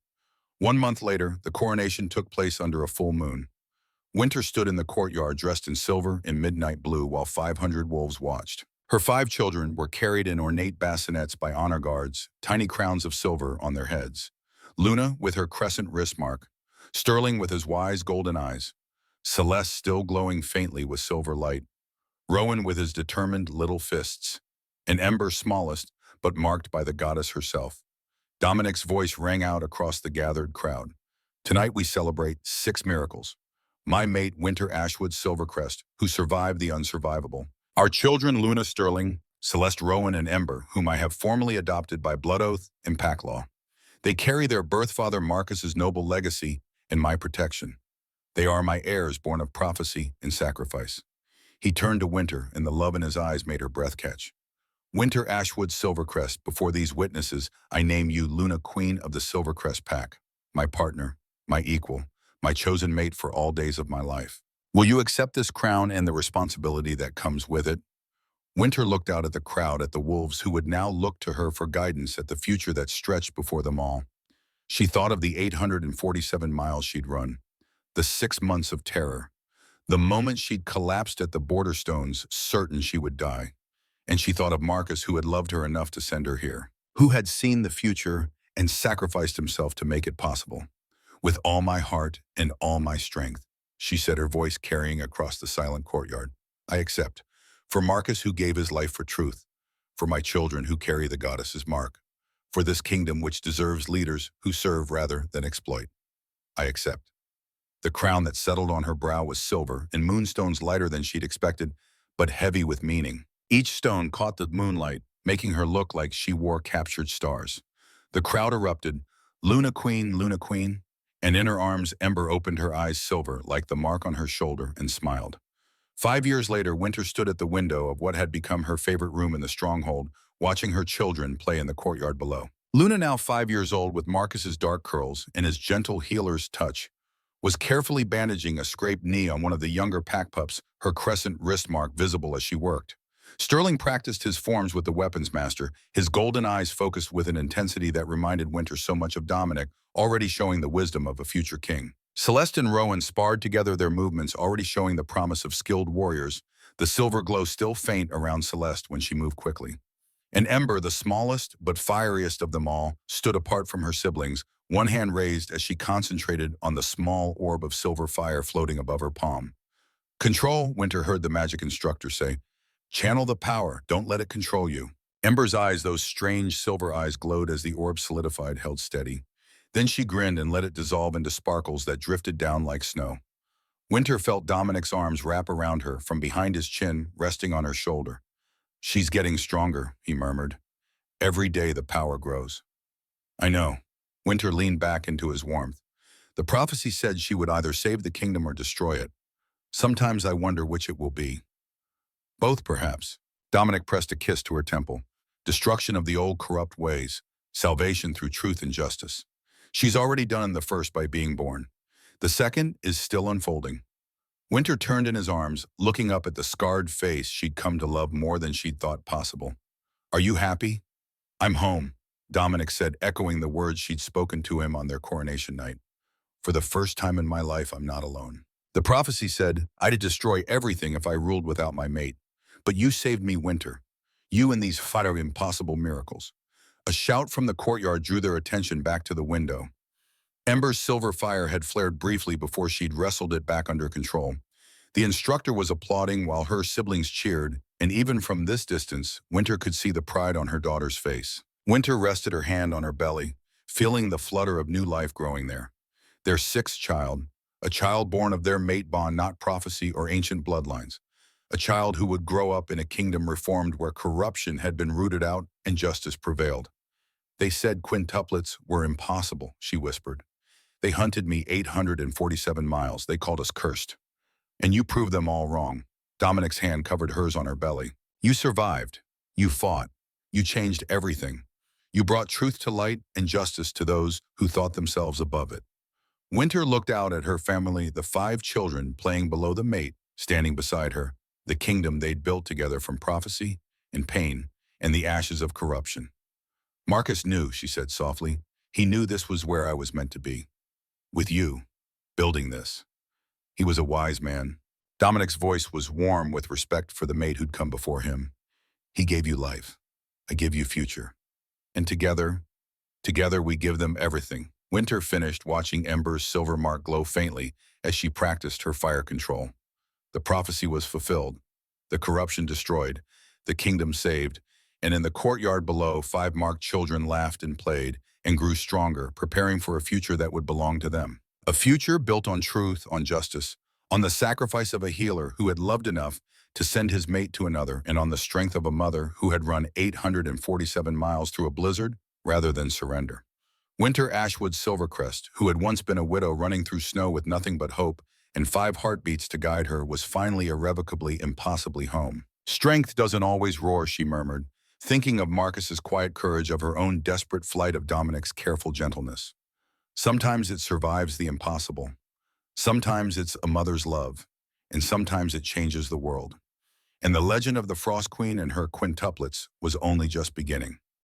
1 month later, the coronation took place under a full moon. Winter stood in the courtyard dressed in silver and midnight blue while 500 wolves watched. Her 5 children were carried in ornate bassinets by honor guards, tiny crowns of silver on their heads. Luna with her crescent wrist mark, Sterling with his wise golden eyes, Celeste still glowing faintly with silver light, Rowan with his determined little fists, and Ember smallest, but marked by the goddess herself. Dominic's voice rang out across the gathered crowd. Tonight we celebrate 6 miracles. My mate, Winter Ashwood Silvercrest, who survived the unsurvivable. Our children, Luna Sterling, Celeste Rowan, and Ember, whom I have formally adopted by blood oath and pack law. They carry their birth father Marcus's noble legacy and my protection. They are my heirs, born of prophecy and sacrifice. He turned to Winter, and the love in his eyes made her breath catch. Winter Ashwood Silvercrest, before these witnesses, I name you Luna, Queen of the Silvercrest Pack, my partner, my equal, my chosen mate for all days of my life. Will you accept this crown and the responsibility that comes with it? Winter looked out at the crowd, at the wolves who would now look to her for guidance, at the future that stretched before them all. She thought of the 847 miles she'd run, the 6 months of terror, the moment she'd collapsed at the border stones, certain she would die. And she thought of Marcus, who had loved her enough to send her here, who had seen the future and sacrificed himself to make it possible. With all my heart and all my strength, she said, her voice carrying across the silent courtyard. I accept. For Marcus who gave his life for truth. For my children who carry the goddess's mark. For this kingdom which deserves leaders who serve rather than exploit. I accept. The crown that settled on her brow was silver and moonstones lighter than she'd expected, but heavy with meaning. Each stone caught the moonlight, making her look like she wore captured stars. The crowd erupted, Luna Queen, and in her arms Ember opened her eyes silver like the mark on her shoulder and smiled. 5 years later, Winter stood at the window of what had become her favorite room in the stronghold, watching her children play in the courtyard below. Luna, now 5 years old with Marcus's dark curls and his gentle healer's touch, was carefully bandaging a scraped knee on one of the younger pack pups, her crescent wrist mark visible as she worked. Sterling practiced his forms with the weapons master, his golden eyes focused with an intensity that reminded Winter so much of Dominic, already showing the wisdom of a future king. Celeste and Rowan sparred together, their movements already showing the promise of skilled warriors, the silver glow still faint around Celeste when she moved quickly. And Ember, the smallest but fieriest of them all, stood apart from her siblings, one hand raised as she concentrated on the small orb of silver fire floating above her palm. Control, Winter heard the magic instructor say. Channel the power, don't let it control you. Ember's eyes, those strange silver eyes, glowed as the orb solidified, held steady. Then she grinned and let it dissolve into sparkles that drifted down like snow. Winter felt Dominic's arms wrap around her from behind his chin, resting on her shoulder. She's getting stronger, he murmured. Every day the power grows. I know. Winter leaned back into his warmth. The prophecy said she would either save the kingdom or destroy it. Sometimes I wonder which it will be. Both, perhaps. Dominic pressed a kiss to her temple. Destruction of the old corrupt ways. Salvation through truth and justice. She's already done the first by being born. The second is still unfolding. Winter turned in his arms, looking up at the scarred face she'd come to love more than she'd thought possible. Are you happy? I'm home, Dominic said, echoing the words she'd spoken to him on their coronation night. For the first time in my life, I'm not alone. The prophecy said I'd destroy everything if I ruled without my mate. But you saved me, Winter. You and these five impossible miracles. A shout from the courtyard drew their attention back to the window. Ember's silver fire had flared briefly before she'd wrestled it back under control. The instructor was applauding while her siblings cheered, and even from this distance, Winter could see the pride on her daughter's face. Winter rested her hand on her belly, feeling the flutter of new life growing there. Their sixth child, a child born of their mate bond, not prophecy or ancient bloodlines. A child who would grow up in a kingdom reformed where corruption had been rooted out and justice prevailed. They said quintuplets were impossible, she whispered. They hunted me 847 miles. They called us cursed. And you proved them all wrong. Dominic's hand covered hers on her belly. You survived. You fought. You changed everything. You brought truth to light and justice to those who thought themselves above it. Winter looked out at her family, the 5 children playing below the mate, standing beside her, the kingdom they'd built together from prophecy and pain and the ashes of corruption. Marcus knew, she said softly. He knew this was where I was meant to be. With you, building this. He was a wise man. Dominic's voice was warm with respect for the mate who'd come before him. He gave you life. I give you future. And together we give them everything. Winter finished, watching Ember's silver mark glow faintly as she practiced her fire control. The prophecy was fulfilled, the corruption destroyed, the kingdom saved, and in the courtyard below, 5 marked children laughed and played and grew stronger, preparing for a future that would belong to them. A future built on truth, on justice, on the sacrifice of a healer who had loved enough to send his mate to another, and on the strength of a mother who had run 847 miles through a blizzard rather than surrender. Winter Ashwood Silvercrest, who had once been a widow running through snow with nothing but hope and 5 heartbeats to guide her, was finally irrevocably, impossibly home. Strength doesn't always roar, she murmured, thinking of Marcus's quiet courage, of her own desperate flight, of Dominic's careful gentleness. Sometimes it survives the impossible. Sometimes it's a mother's love, and sometimes it changes the world. And the legend of the Frost Queen and her quintuplets was only just beginning.